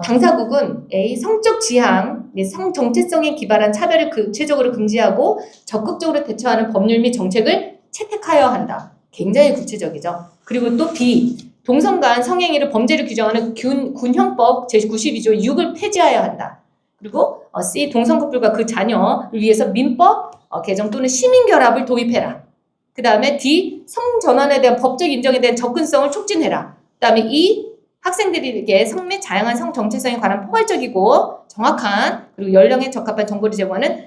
당사국은 A. 성적 지향, 성 정체성에 기반한 차별을 구체적으로 금지하고 적극적으로 대처하는 법률 및 정책을 채택하여야 한다. 굉장히 구체적이죠. 그리고 또 B. 동성 간 성행위를 범죄를 규정하는 군형법 제92조 6을 폐지하여야 한다. 그리고 C. 동성 커플과 그 자녀를 위해서 민법 개정 또는 시민결합을 도입해라. 그 다음에 D. 성전환에 대한 법적 인정에 대한 접근성을 촉진해라. 그 다음에 E. 학생들에게 성 및 다양한 성 정체성에 관한 포괄적이고 정확한 그리고 연령에 적합한 정보를 제공하는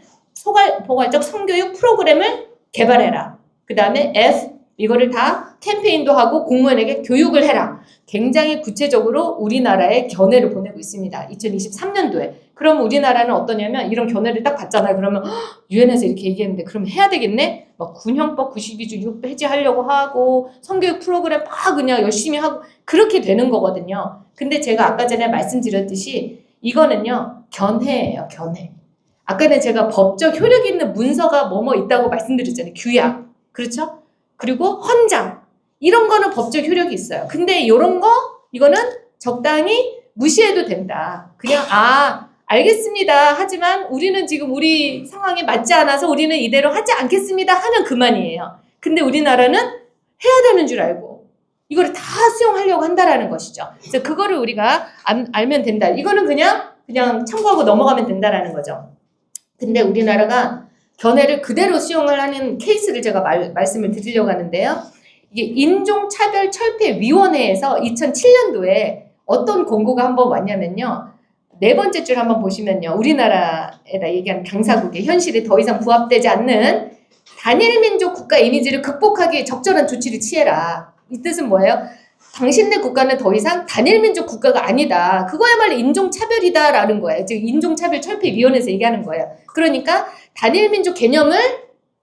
포괄적 성교육 프로그램을 개발해라. 그 다음에 F. 이거를 다 캠페인도 하고 공무원에게 교육을 해라. 굉장히 구체적으로 우리나라에 견해를 보내고 있습니다. 2023년도에. 그럼 우리나라는 어떠냐면 이런 견해를 딱 봤잖아요. 그러면 유엔에서 이렇게 얘기했는데 그럼 해야 되겠네? 막 군형법 92조 6 폐지하려고 하고 성교육 프로그램 막 그냥 열심히 하고 그렇게 되는 거거든요. 근데 제가 아까 전에 말씀드렸듯이 이거는요. 견해예요. 견해. 아까는 제가 법적 효력 있는 문서가 뭐뭐 있다고 말씀드렸잖아요. 규약. 그렇죠? 그리고 헌장. 이런 거는 법적 효력이 있어요. 근데 이런 거 이거는 적당히 무시해도 된다. 그냥 알겠습니다. 하지만 우리는 지금 우리 상황에 맞지 않아서 우리는 이대로 하지 않겠습니다. 하면 그만이에요. 근데 우리나라는 해야 되는 줄 알고 이거를 다 수용하려고 한다라는 것이죠. 그래서 그거를 우리가 알면 된다. 이거는 그냥 참고하고 넘어가면 된다라는 거죠. 근데 우리나라가 견해를 그대로 수용을 하는 케이스를 제가 말씀을 드리려고 하는데요. 이게 인종차별철폐위원회에서 2007년도에 어떤 공고가 한번 왔냐면요. 네 번째 줄 한번 보시면요. 우리나라에다 얘기하는 당사국의 현실에 더 이상 부합되지 않는 단일민족 국가 이미지를 극복하기 위해 적절한 조치를 취해라. 이 뜻은 뭐예요? 당신네 국가는 더 이상 단일민족 국가가 아니다. 그거야말로 인종차별이다라는 거예요. 즉 인종차별철폐위원회에서 얘기하는 거예요. 그러니까 단일민족 개념을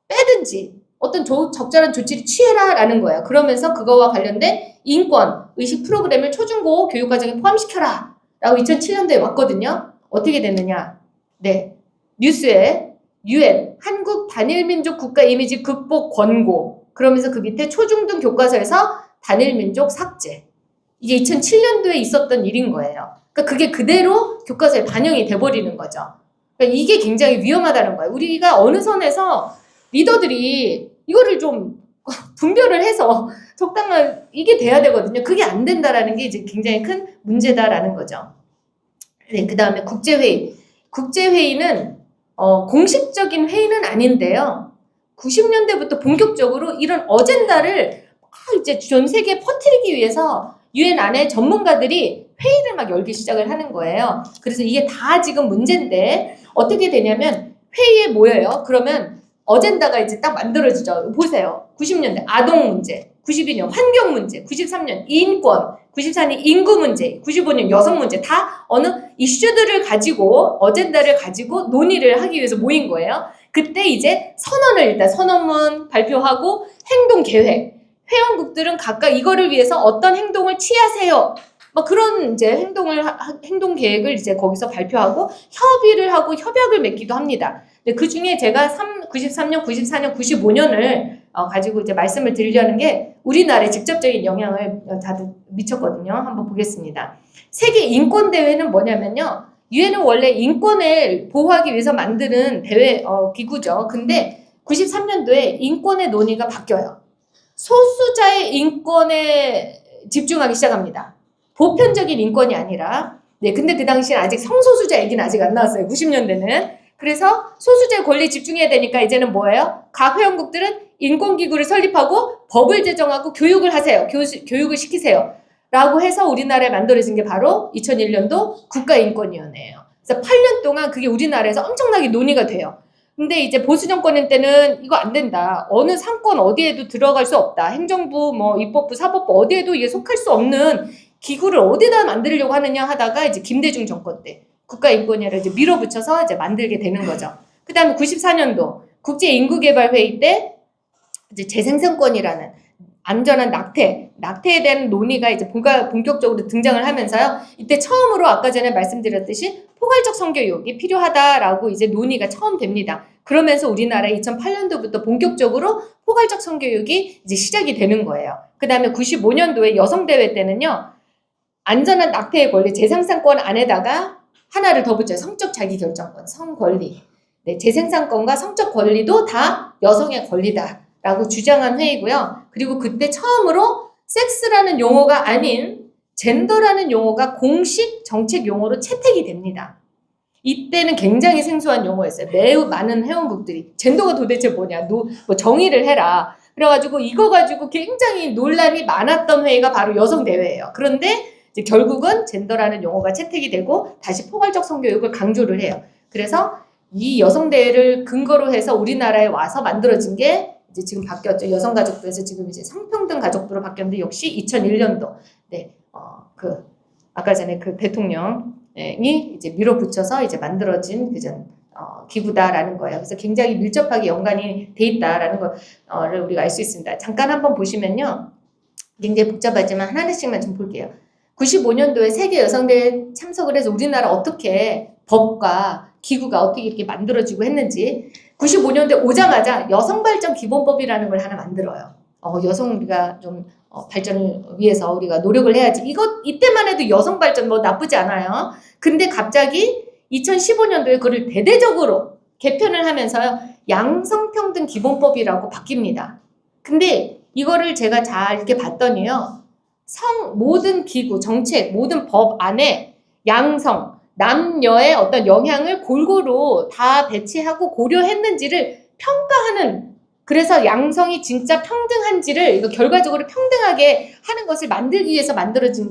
빼든지 어떤 적절한 조치를 취해라라는 거예요. 그러면서 그거와 관련된 인권, 의식 프로그램을 초중고 교육과정에 포함시켜라 라고 2007년도에 왔거든요. 어떻게 됐느냐. 네, 뉴스에 UN 한국 단일민족 국가 이미지 극복 권고 그러면서 그 밑에 초중등 교과서에서 단일민족 삭제. 이게 2007년도에 있었던 일인 거예요. 그러니까 그게 그대로 교과서에 반영이 돼버리는 거죠. 그러니까 이게 굉장히 위험하다는 거예요. 우리가 어느 선에서 리더들이 이거를 좀 분별을 해서 적당한 이게 돼야 되거든요. 그게 안 된다라는 게 이제 굉장히 큰 문제다라는 거죠. 네, 그 다음에 국제회의. 국제회의는 공식적인 회의는 아닌데요. 90년대부터 본격적으로 이런 어젠다를 이제 전 세계에 퍼뜨리기 위해서 UN 안에 전문가들이 회의를 막 열기 시작을 하는 거예요. 그래서 이게 다 지금 문제인데 어떻게 되냐면 회의에 모여요. 그러면 어젠다가 이제 딱 만들어지죠. 보세요. 90년대 아동 문제, 92년 환경 문제, 93년 인권, 94년 인구 문제, 95년 여성 문제 다 어느 이슈들을 가지고 어젠다를 가지고 논의를 하기 위해서 모인 거예요. 그때 이제 선언을 일단 선언문 발표하고 행동 계획 회원국들은 각각 이거를 위해서 어떤 행동을 취하세요. 막 그런 이제 행동 계획을 이제 거기서 발표하고 협의를 하고 협약을 맺기도 합니다. 근데 그 중에 제가 93년, 94년, 95년을 가지고 이제 말씀을 드리려는 게 우리나라에 직접적인 영향을 다들 미쳤거든요. 한번 보겠습니다. 세계 인권 대회는 뭐냐면요. 유엔은 원래 인권을 보호하기 위해서 만드는 대회 기구죠. 근데 93년도에 인권의 논의가 바뀌어요. 소수자의 인권에 집중하기 시작합니다. 보편적인 인권이 아니라. 네, 근데 그 당시에 아직 성소수자 얘기는 아직 안 나왔어요. 90년대는. 그래서 소수자의 권리에 집중해야 되니까 이제는 뭐예요? 각 회원국들은 인권기구를 설립하고 법을 제정하고 교육을 하세요. 교육을 시키세요. 라고 해서 우리나라에 만들어진 게 바로 2001년도 국가인권위원회예요. 그래서 8년 동안 그게 우리나라에서 엄청나게 논의가 돼요. 근데 이제 보수 정권 때는 이거 안 된다. 어느 상권 어디에도 들어갈 수 없다. 행정부, 입법부, 사법부 어디에도 이게 속할 수 없는 기구를 어디다 만들려고 하느냐 하다가 이제 김대중 정권 때 국가인권위를 이제 밀어붙여서 이제 만들게 되는 거죠. 그 다음에 94년도 국제인구개발회의 때 이제 재생산권이라는 안전한 낙태에 대한 논의가 이제 본격적으로 등장을 하면서요. 이때 처음으로 아까 전에 말씀드렸듯이 포괄적 성교육이 필요하다라고 이제 논의가 처음 됩니다. 그러면서 우리나라 2008년도부터 본격적으로 포괄적 성교육이 이제 시작이 되는 거예요. 그 다음에 95년도에 여성대회 때는요. 안전한 낙태의 권리, 재생산권 안에다가 하나를 더 붙여요. 성적 자기결정권, 성권리. 네, 재생산권과 성적 권리도 다 여성의 권리다라고 주장한 회의고요. 그리고 그때 처음으로 섹스라는 용어가 아닌 젠더라는 용어가 공식 정책 용어로 채택이 됩니다. 이때는 굉장히 생소한 용어였어요. 매우 많은 회원국들이 젠더가 도대체 뭐냐, 정의를 해라. 그래가지고 이거 가지고 굉장히 논란이 많았던 회의가 바로 여성대회예요. 그런데 이제 결국은 젠더라는 용어가 채택이 되고 다시 포괄적 성교육을 강조를 해요. 그래서 이 여성대회를 근거로 해서 우리나라에 와서 만들어진 게 이제 지금 바뀌었죠. 여성가족부에서 지금 이제 성평등 가족부로 바뀌었는데 역시 2001년도 네, 아까 전에 그 대통령이 이제 밀어붙여서 이제 만들어진 기구다라는 거예요. 그래서 굉장히 밀접하게 연관이 돼 있다라는 거를 우리가 알 수 있습니다. 잠깐 한번 보시면요. 굉장히 복잡하지만 하나씩만 좀 볼게요. 95년도에 세계 여성대회에 참석을 해서 우리나라 어떻게 법과 기구가 어떻게 이렇게 만들어지고 했는지 95년도에 오자마자 여성발전 기본법이라는 걸 하나 만들어요. 우리가 좀 발전을 위해서 우리가 노력을 해야지. 이때만 해도 여성발전 나쁘지 않아요. 근데 갑자기 2015년도에 그걸 대대적으로 개편을 하면서요. 양성평등 기본법이라고 바뀝니다. 근데 이거를 제가 잘 이렇게 봤더니요. 모든 기구, 정책, 모든 법 안에 양성, 남녀의 어떤 영향을 골고루 다 배치하고 고려했는지를 평가하는, 그래서 양성이 진짜 평등한지를 이거 결과적으로 평등하게 하는 것을 만들기 위해서 만들어진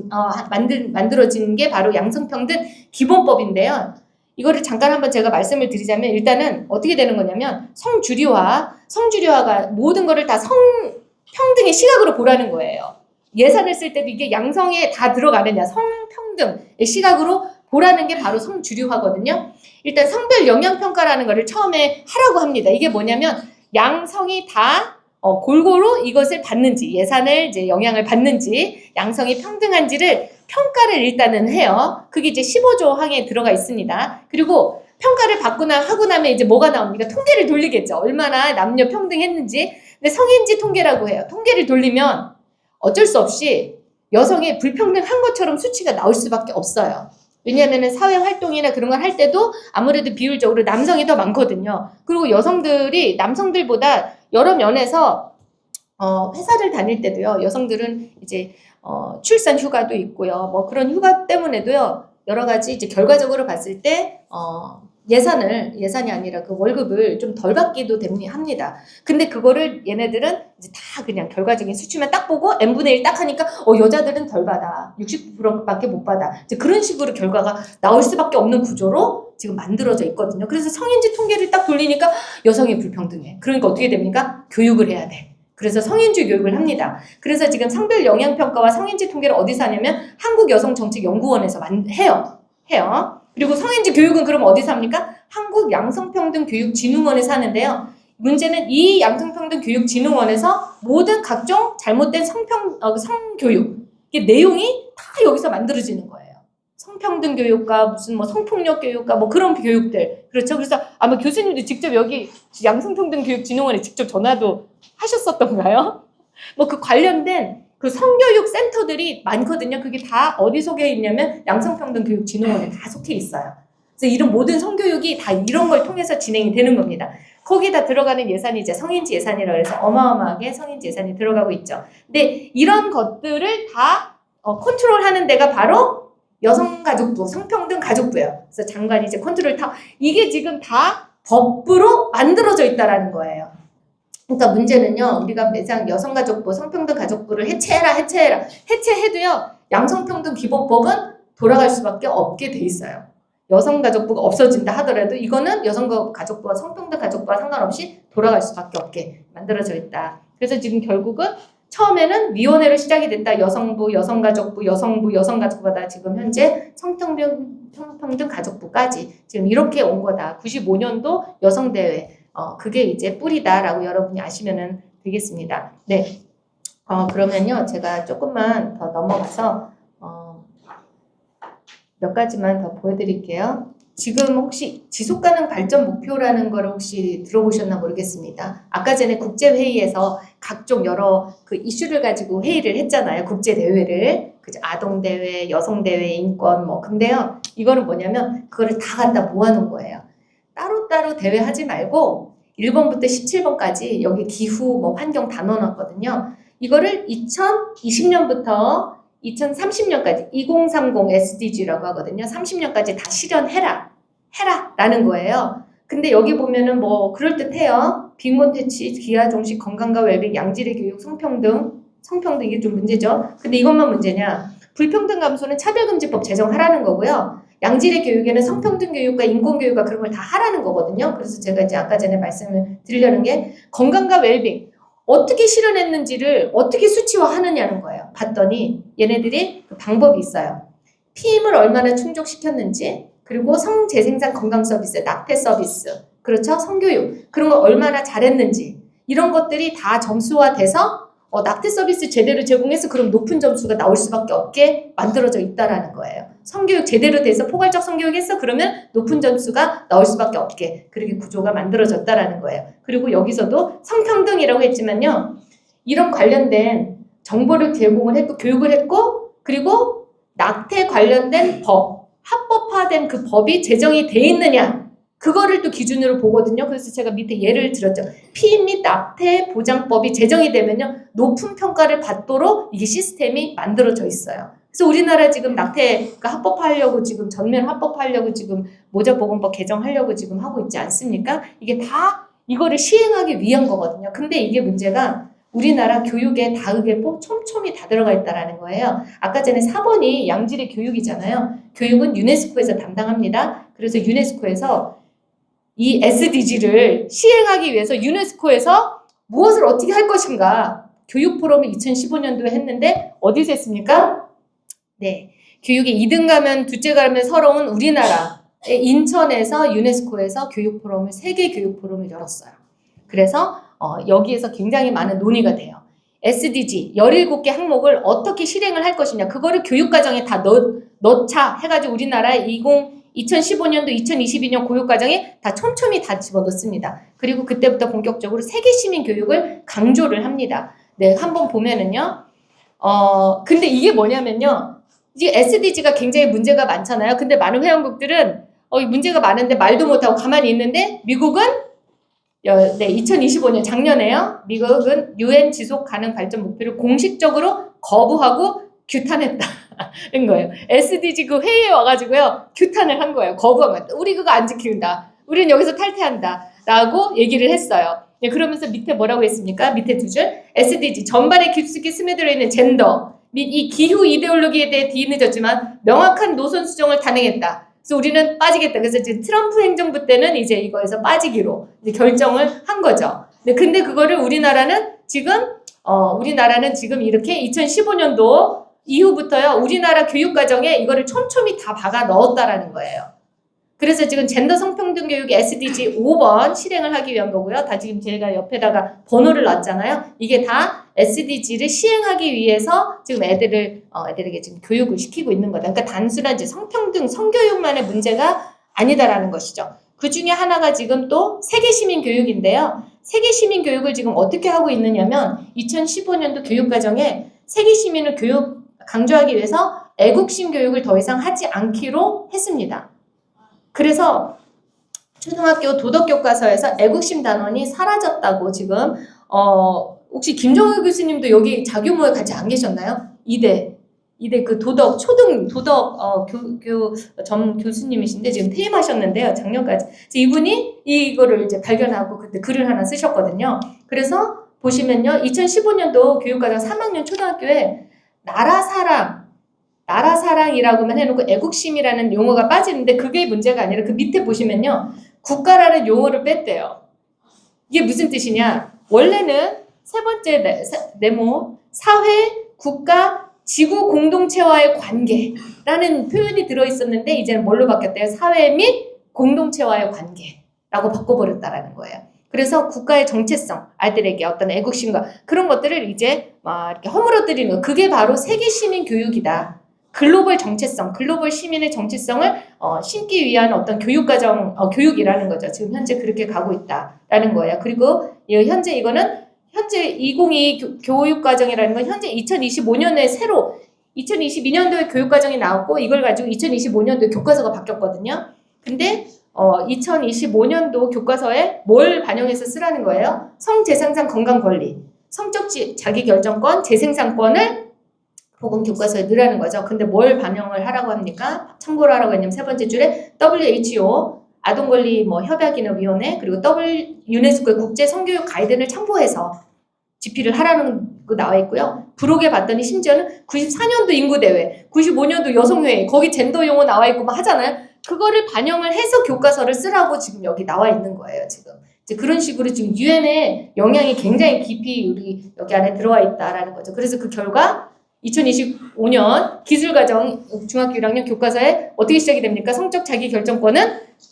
게 바로 양성평등 기본법인데요. 이거를 잠깐 한번 제가 말씀을 드리자면 일단은 어떻게 되는 거냐면 성주류화가 모든 거를 다 성평등의 시각으로 보라는 거예요. 예산을 쓸 때도 이게 양성에 다 들어가느냐, 성평등의 시각으로 보라는 게 바로 성주류화거든요. 일단 성별 영향평가라는 거를 처음에 하라고 합니다. 이게 뭐냐면 양성이 다 골고루 이것을 받는지, 예산을 이제 영향을 받는지, 양성이 평등한지를 평가를 일단은 해요. 그게 이제 15조 항에 들어가 있습니다. 그리고 평가를 하고 나면 이제 뭐가 나옵니까? 통계를 돌리겠죠. 얼마나 남녀 평등했는지. 근데 성인지 통계라고 해요. 통계를 돌리면 어쩔 수 없이 여성이 불평등한 것처럼 수치가 나올 수밖에 없어요. 왜냐하면 사회활동이나 그런 걸 할 때도 아무래도 비율적으로 남성이 더 많거든요. 그리고 여성들이 남성들보다 여러 면에서 회사를 다닐 때도요. 여성들은 이제 출산 휴가도 있고요. 그런 휴가 때문에도요. 여러 가지 이제 결과적으로 봤을 때 예산이 아니라 그 월급을 좀 덜 받기도 합니다. 근데 그거를 얘네들은 이제 다 그냥 결과적인 수치만 딱 보고 n분의 1 딱 하니까 여자들은 덜 받아. 60%밖에 못 받아. 이제 그런 식으로 결과가 나올 수밖에 없는 구조로 지금 만들어져 있거든요. 그래서 성인지 통계를 딱 돌리니까 여성이 불평등해. 그러니까 어떻게 됩니까? 교육을 해야 돼. 그래서 성인지 교육을 합니다. 그래서 지금 성별 영향평가와 성인지 통계를 어디서 하냐면 한국여성정책연구원에서 해요. 그리고 성인지 교육은 그럼 어디서 합니까? 한국양성평등교육진흥원에서 하는데요. 문제는 이 양성평등교육진흥원에서 모든 각종 잘못된 성교육, 이게 내용이 다 여기서 만들어지는 거예요. 성평등 교육과 무슨 뭐 성폭력 교육과 뭐 그런 교육들. 그렇죠. 그래서 아마 교수님도 직접 여기 양성평등교육진흥원에 직접 전화도 하셨었던가요? 뭐 그 관련된 그 성교육 센터들이 많거든요. 그게 다 어디 속해 있냐면 양성평등교육진흥원에 다 속해 있어요. 그래서 이런 모든 성교육이 다 이런 걸 통해서 진행이 되는 겁니다. 거기다 들어가는 예산이 이제 성인지 예산이라고 해서 어마어마하게 성인지 예산이 들어가고 있죠. 근데 이런 것들을 다 컨트롤하는 데가 바로 여성가족부, 성평등가족부예요. 그래서 장관이 이제 컨트롤 이게 지금 다 법으로 만들어져 있다라는 거예요. 그러니까 문제는요, 우리가 매장 여성가족부, 성평등가족부를 해체해도요, 양성평등기본법은 돌아갈 수밖에 없게 돼 있어요. 여성가족부가 없어진다 하더라도 이거는 여성가족부와 성평등가족부와 상관없이 돌아갈 수밖에 없게 만들어져 있다. 그래서 지금 결국은 처음에는 위원회로 시작이 됐다. 여성부, 여성가족부, 여성부, 여성가족부가 지금 현재 성평등가족부까지 지금 이렇게 온 거다. 95년도 여성대회. 그게 이제 뿌리다라고 여러분이 아시면 되겠습니다. 네. 그러면요. 제가 조금만 더 넘어가서 몇 가지만 더 보여드릴게요. 지금 혹시 지속가능 발전 목표라는 걸 혹시 들어보셨나 모르겠습니다. 아까 전에 국제회의에서 각종 여러 그 이슈를 가지고 회의를 했잖아요. 국제대회를. 그죠? 아동대회, 여성대회, 인권 뭐. 근데요. 이거는 뭐냐면 그거를 다 갖다 모아놓은 거예요. 따로따로 대회 하지 말고 1번부터 17번까지 여기 기후, 뭐 환경 다 넣어놨거든요. 이거를 2020년부터 2030년까지 2030 SDG라고 하거든요. 30년까지 다 실현해라. 라는 거예요. 근데 여기 보면은 뭐 그럴듯해요. 빈곤 퇴치, 기하 종식, 건강과 웰빙, 양질의 교육, 성평등 이게 좀 문제죠. 근데 이것만 문제냐? 불평등 감소는 차별금지법 제정하라는 거고요. 양질의 교육에는 성평등 교육과 인권 교육과 그런 걸 다 하라는 거거든요. 그래서 제가 이제 아까 전에 말씀을 드리려는 게 건강과 웰빙 어떻게 실현했는지를 어떻게 수치화하느냐는 거예요. 봤더니 얘네들이 그 방법이 있어요. 피임을 얼마나 충족시켰는지, 그리고 성재생산 건강 서비스, 낙태 서비스, 그렇죠? 성교육 그런 거 얼마나 잘했는지 이런 것들이 다 점수화돼서 낙태 서비스 제대로 제공해서 그럼 높은 점수가 나올 수밖에 없게 만들어져 있다라는 거예요. 성교육 제대로 돼서 포괄적 성교육했어? 그러면 높은 점수가 나올 수밖에 없게 그렇게 구조가 만들어졌다라는 거예요. 그리고 여기서도 성평등이라고 했지만요. 이런 관련된 정보를 제공을 했고 교육을 했고 그리고 낙태 관련된 법, 합법화된 그 법이 제정이 돼 있느냐 그거를 또 기준으로 보거든요. 그래서 제가 밑에 예를 들었죠. 피임 및 낙태 보장법이 제정이 되면요. 높은 평가를 받도록 이게 시스템이 만들어져 있어요. 그래서 우리나라 지금 낙태가 합법화하려고 지금 전면 합법화하려고 지금 모자보건법 개정하려고 지금 하고 있지 않습니까? 이게 다 이거를 시행하기 위한 거거든요. 근데 이게 문제가 우리나라 교육에 다육에 촘촘히 다 들어가 있다라는 거예요. 아까 전에 4번이 양질의 교육이잖아요. 교육은 유네스코에서 담당합니다. 그래서 유네스코에서 이 SDG를 시행하기 위해서 유네스코에서 무엇을 어떻게 할 것인가 교육 포럼을 2015년도에 했는데 어디서 했습니까? 네, 교육에 2등 가면 둘째 가면 서러운 우리나라 인천에서 유네스코에서 교육 포럼을 세계 교육 포럼을 열었어요. 그래서 여기에서 굉장히 많은 논의가 돼요. SDG 17개 항목을 어떻게 실행을 할 것이냐 그거를 교육과정에 다 넣자 해가지고 우리나라 2015년도 2022년 교육과정에 다 촘촘히 다 집어넣습니다. 그리고 그때부터 본격적으로 세계 시민 교육을 강조를 합니다. 네, 한번 보면은요. 근데 이게 뭐냐면요. 이제 SDG가 굉장히 문제가 많잖아요. 근데 많은 회원국들은 문제가 많은데 말도 못하고 가만히 있는데 미국은 2025년 작년에요. 미국은 UN 지속 가능 발전 목표를 공식적으로 거부하고 규탄했다는 거예요. SDG 그 회의에 와가지고요. 규탄을 한 거예요. 거부한 거예요. 우리 그거 안 지킨다. 우리는 여기서 탈퇴한다. 라고 얘기를 했어요. 네, 그러면서 밑에 뭐라고 했습니까? 밑에 두 줄. SDG 전반에 깊숙이 스며들어 있는 젠더 및 이 기후 이데올로기에 대해 뒤늦었지만 명확한 노선 수정을 단행했다. 그래서 우리는 빠지겠다. 그래서 지금 트럼프 행정부 때는 이제 이거에서 빠지기로 이제 결정을 한 거죠. 네, 근데 그거를 우리나라는 지금 이렇게 2015년도 이후부터요. 우리나라 교육과정에 이거를 촘촘히 다 박아 넣었다라는 거예요. 그래서 지금 젠더 성평등 교육 SDG 5번 실행을 하기 위한 거고요. 다 지금 제가 옆에다가 번호를 놨잖아요. 이게 다 SDG를 시행하기 위해서 지금 애들에게 지금 교육을 시키고 있는 거다. 그러니까 단순한 이제 성평등, 성교육만의 문제가 아니다라는 것이죠. 그 중에 하나가 지금 또 세계시민 교육인데요. 세계시민 교육을 지금 어떻게 하고 있느냐면 2015년도 교육과정에 세계시민을 강조하기 위해서 애국심 교육을 더 이상 하지 않기로 했습니다. 그래서 초등학교 도덕교과서에서 애국심 단원이 사라졌다고 지금 혹시 김정우 교수님도 여기 자교모에 같이 안 계셨나요? 이대 그 도덕 전 교수님이신데 지금 퇴임하셨는데요. 작년까지. 이분이 이거를 이제 발견하고 그때 글을 하나 쓰셨거든요. 그래서 보시면요. 2015년도 교육과정 3학년 초등학교에 나라사랑이라고만 해놓고 애국심이라는 용어가 빠지는데 그게 문제가 아니라 그 밑에 보시면요. 국가라는 용어를 뺐대요. 이게 무슨 뜻이냐. 원래는 세 번째 네모 사회, 국가, 지구 공동체와의 관계라는 표현이 들어있었는데 이제는 뭘로 바뀌었대요? 사회 및 공동체와의 관계라고 바꿔버렸다라는 거예요. 그래서 국가의 정체성, 아이들에게 어떤 애국심과 그런 것들을 이제 막 이렇게 허물어뜨리는 거. 그게 바로 세계시민 교육이다. 글로벌 정체성, 글로벌 시민의 정체성을 심기 위한 어떤 교육과정, 교육이라는 거죠. 지금 현재 그렇게 가고 있다라는 거예요. 그리고 현재 이거는 현재 2022 교육과정이라는 건 현재 2025년에 새로 2022년도에 교육과정이 나왔고 이걸 가지고 2025년도에 교과서가 바뀌었거든요. 근데 2025년도 교과서에 뭘 반영해서 쓰라는 거예요? 성재생산 건강권리, 성적 자기결정권, 재생산권을 보건 교과서에 넣으라는 거죠. 근데 뭘 반영을 하라고 합니까? 참고로 하라고 했냐면 세 번째 줄에 WHO, 아동권리 협약기능위원회, 그리고 유네스코의 국제 성교육 가이드를 참고해서 집필을 하라는 거 나와 있고요. 부록에 봤더니 심지어는 94년도 인구대회, 95년도 여성회의, 거기 젠더 용어 나와 있고 막 하잖아요. 그거를 반영을 해서 교과서를 쓰라고 지금 여기 나와 있는 거예요, 지금. 이제 그런 식으로 지금 유엔의 영향이 굉장히 깊이 우리 여기 안에 들어와 있다라는 거죠. 그래서 그 결과 2025년 기술과정 중학교 1학년 교과서에 어떻게 시작이 됩니까? 성적 자기결정권은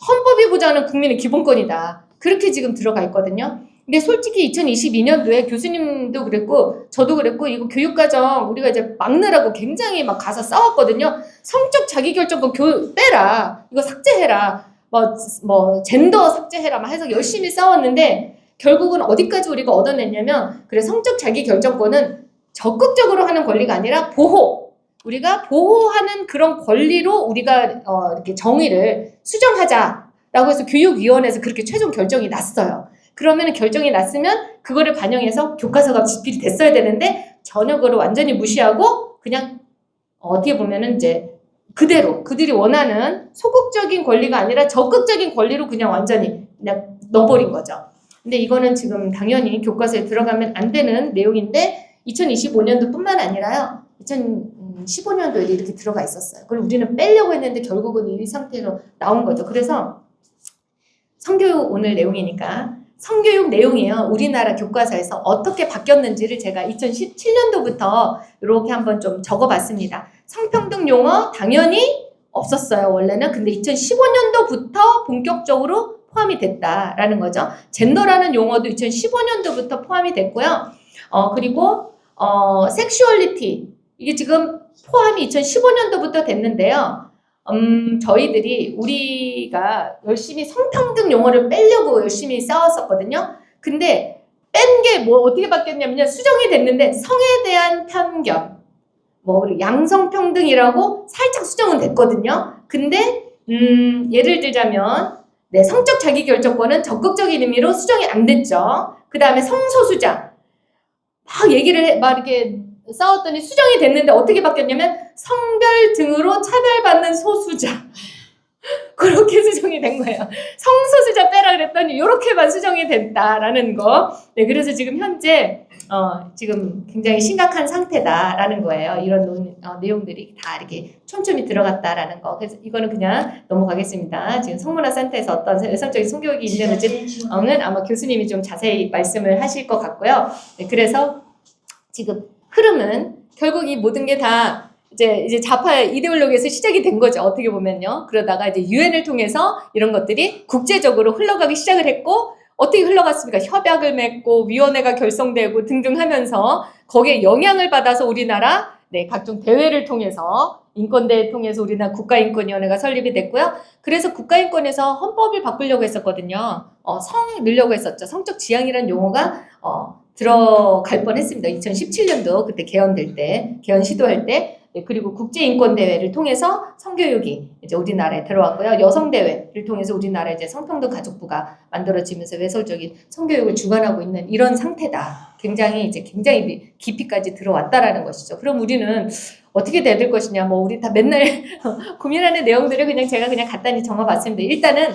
헌법이 보장하는 국민의 기본권이다. 그렇게 지금 들어가 있거든요. 근데 솔직히 2022년도에 교수님도 그랬고 저도 그랬고 이거 교육과정 우리가 이제 막느라고 굉장히 막 가서 싸웠거든요. 성적 자기결정권 빼라. 이거 삭제해라. 젠더 삭제해라. 막 해서 열심히 싸웠는데 결국은 어디까지 우리가 얻어냈냐면 그래 성적 자기결정권은 적극적으로 하는 권리가 아니라 우리가 보호하는 그런 권리로 우리가 이렇게 정의를 수정하자라고 해서 교육위원회에서 그렇게 최종 결정이 났어요. 그러면 결정이 났으면 그거를 반영해서 교과서가 집필이 됐어야 되는데 전혀 그걸 완전히 무시하고 그냥 어떻게 보면은 이제 그대로 그들이 원하는 소극적인 권리가 아니라 적극적인 권리로 그냥 완전히 그냥 넣어버린 거죠. 근데 이거는 지금 당연히 교과서에 들어가면 안 되는 내용인데 2025년도뿐만 아니라요. 2015년도에도 이렇게 들어가 있었어요. 그걸 우리는 빼려고 했는데 결국은 이 상태로 나온 거죠. 그래서 성교육 오늘 내용이니까 성교육 내용이요. 우리나라 교과서에서 어떻게 바뀌었는지를 제가 2017년도부터 이렇게 한번 좀 적어봤습니다. 성평등 용어 당연히 없었어요. 원래는. 근데 2015년도부터 본격적으로 포함이 됐다라는 거죠. 젠더라는 용어도 2015년도부터 포함이 됐고요. 그리고 섹슈얼리티 이게 지금 포함이 2015년도부터 됐는데요. 우리가 열심히 성평등 용어를 빼려고 열심히 싸웠었거든요. 근데 뺀 게 어떻게 바뀌었냐면요. 수정이 됐는데 성에 대한 편견, 양성평등이라고 살짝 수정은 됐거든요. 근데 예를 들자면 성적 자기결정권은 적극적인 의미로 수정이 안 됐죠. 그 다음에 성소수자 막 이렇게 싸웠더니 수정이 됐는데 어떻게 바뀌었냐면 성별 등으로 차별받는 소수자 그렇게 수정이 된 거예요. 성소수자 빼라 그랬더니 이렇게만 수정이 됐다라는 거. 네, 그래서 지금 현재 지금 굉장히 심각한 상태다라는 거예요. 이런 내용들이 다 이렇게 촘촘히 들어갔다라는 거. 그래서 이거는 그냥 넘어가겠습니다. 지금 성문화센터에서 어떤 여성적인 성교육이 있는지는 아마 교수님이 좀 자세히 말씀을 하실 것 같고요. 네, 그래서 지금 흐름은 결국 이 모든 게 다 이제 좌파 이데올로기에서 시작이 된 거죠. 어떻게 보면요. 그러다가 이제 유엔을 통해서 이런 것들이 국제적으로 흘러가기 시작을 했고 어떻게 흘러갔습니까? 협약을 맺고 위원회가 결성되고 등등 하면서 거기에 영향을 받아서 우리나라 각종 대회를 통해서 인권대회를 통해서 우리나라 국가인권위원회가 설립이 됐고요. 그래서 국가인권에서 헌법을 바꾸려고 했었거든요. 성 넣으려고 했었죠. 성적 지향이라는 용어가 들어갈 뻔했습니다. 2017년도 그때 개헌 시도할 때. 그리고 국제인권대회를 통해서 성교육이 이제 우리나라에 들어왔고요. 여성대회를 통해서 우리나라에 이제 성평등 가족부가 만들어지면서 외설적인 성교육을 주관하고 있는 이런 상태다. 굉장히 깊이까지 들어왔다라는 것이죠. 그럼 우리는 어떻게 돼야 될 것이냐, 우리 다 맨날 고민하는 내용들을 제가 간단히 정해봤습니다. 일단은,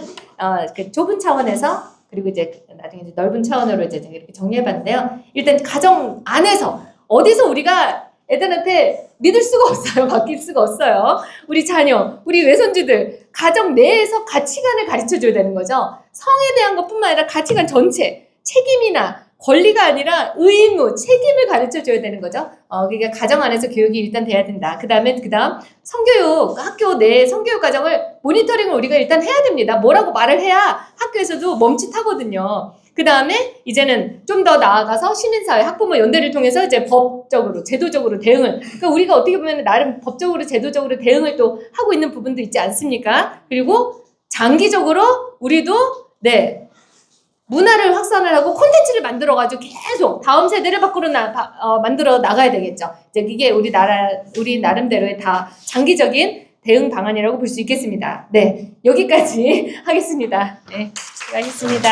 그 좁은 차원에서, 그리고 나중에 넓은 차원으로 이렇게 정리해봤는데요. 일단 가정 안에서, 어디서 우리가 애들한테 믿을 수가 없어요. 맡길 수가 없어요. 우리 자녀, 우리 외손주들, 가정 내에서 가치관을 가르쳐줘야 되는 거죠. 성에 대한 것뿐만 아니라 가치관 전체, 책임이나 권리가 아니라 의무, 책임을 가르쳐줘야 되는 거죠. 그러니까 가정 안에서 교육이 일단 돼야 된다. 그 다음 성교육, 학교 내 성교육 과정을 모니터링을 우리가 일단 해야 됩니다. 뭐라고 말을 해야 학교에서도 멈칫하거든요. 그 다음에 이제는 좀 더 나아가서 시민사회, 학부모 연대를 통해서 이제 법적으로, 제도적으로 대응을, 그러니까 우리가 어떻게 보면 나름 법적으로, 제도적으로 대응을 또 하고 있는 부분도 있지 않습니까? 그리고 장기적으로 우리도, 문화를 확산을 하고 콘텐츠를 만들어가지고 계속 다음 세대를 밖으로 만들어 나가야 되겠죠. 이게 우리 나름대로의 다 장기적인 대응 방안이라고 볼 수 있겠습니다. 네, 여기까지 하겠습니다. 네, 수고하셨습니다.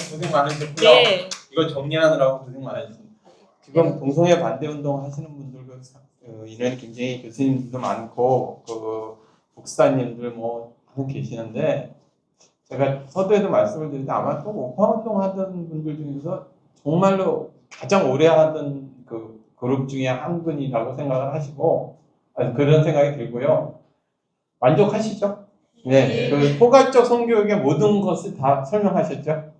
고생 많으셨고요. 네. 이거 정리하느라고 고생 많으셨습니다. 지금 동성애 반대 운동 하시는 분들 인원 굉장히 교수님들도 많고 목사님들 많이 계시는데 제가 서두에도 말씀을 드리는데 아마 또 오파 운동 하던 분들 중에서 정말로 가장 오래 하던 그 그룹 중에 한 분이라고 생각을 하시고 그런 생각이 들고요. 만족하시죠? 네, 그 포괄적 성교육의 모든 것을 다 설명하셨죠?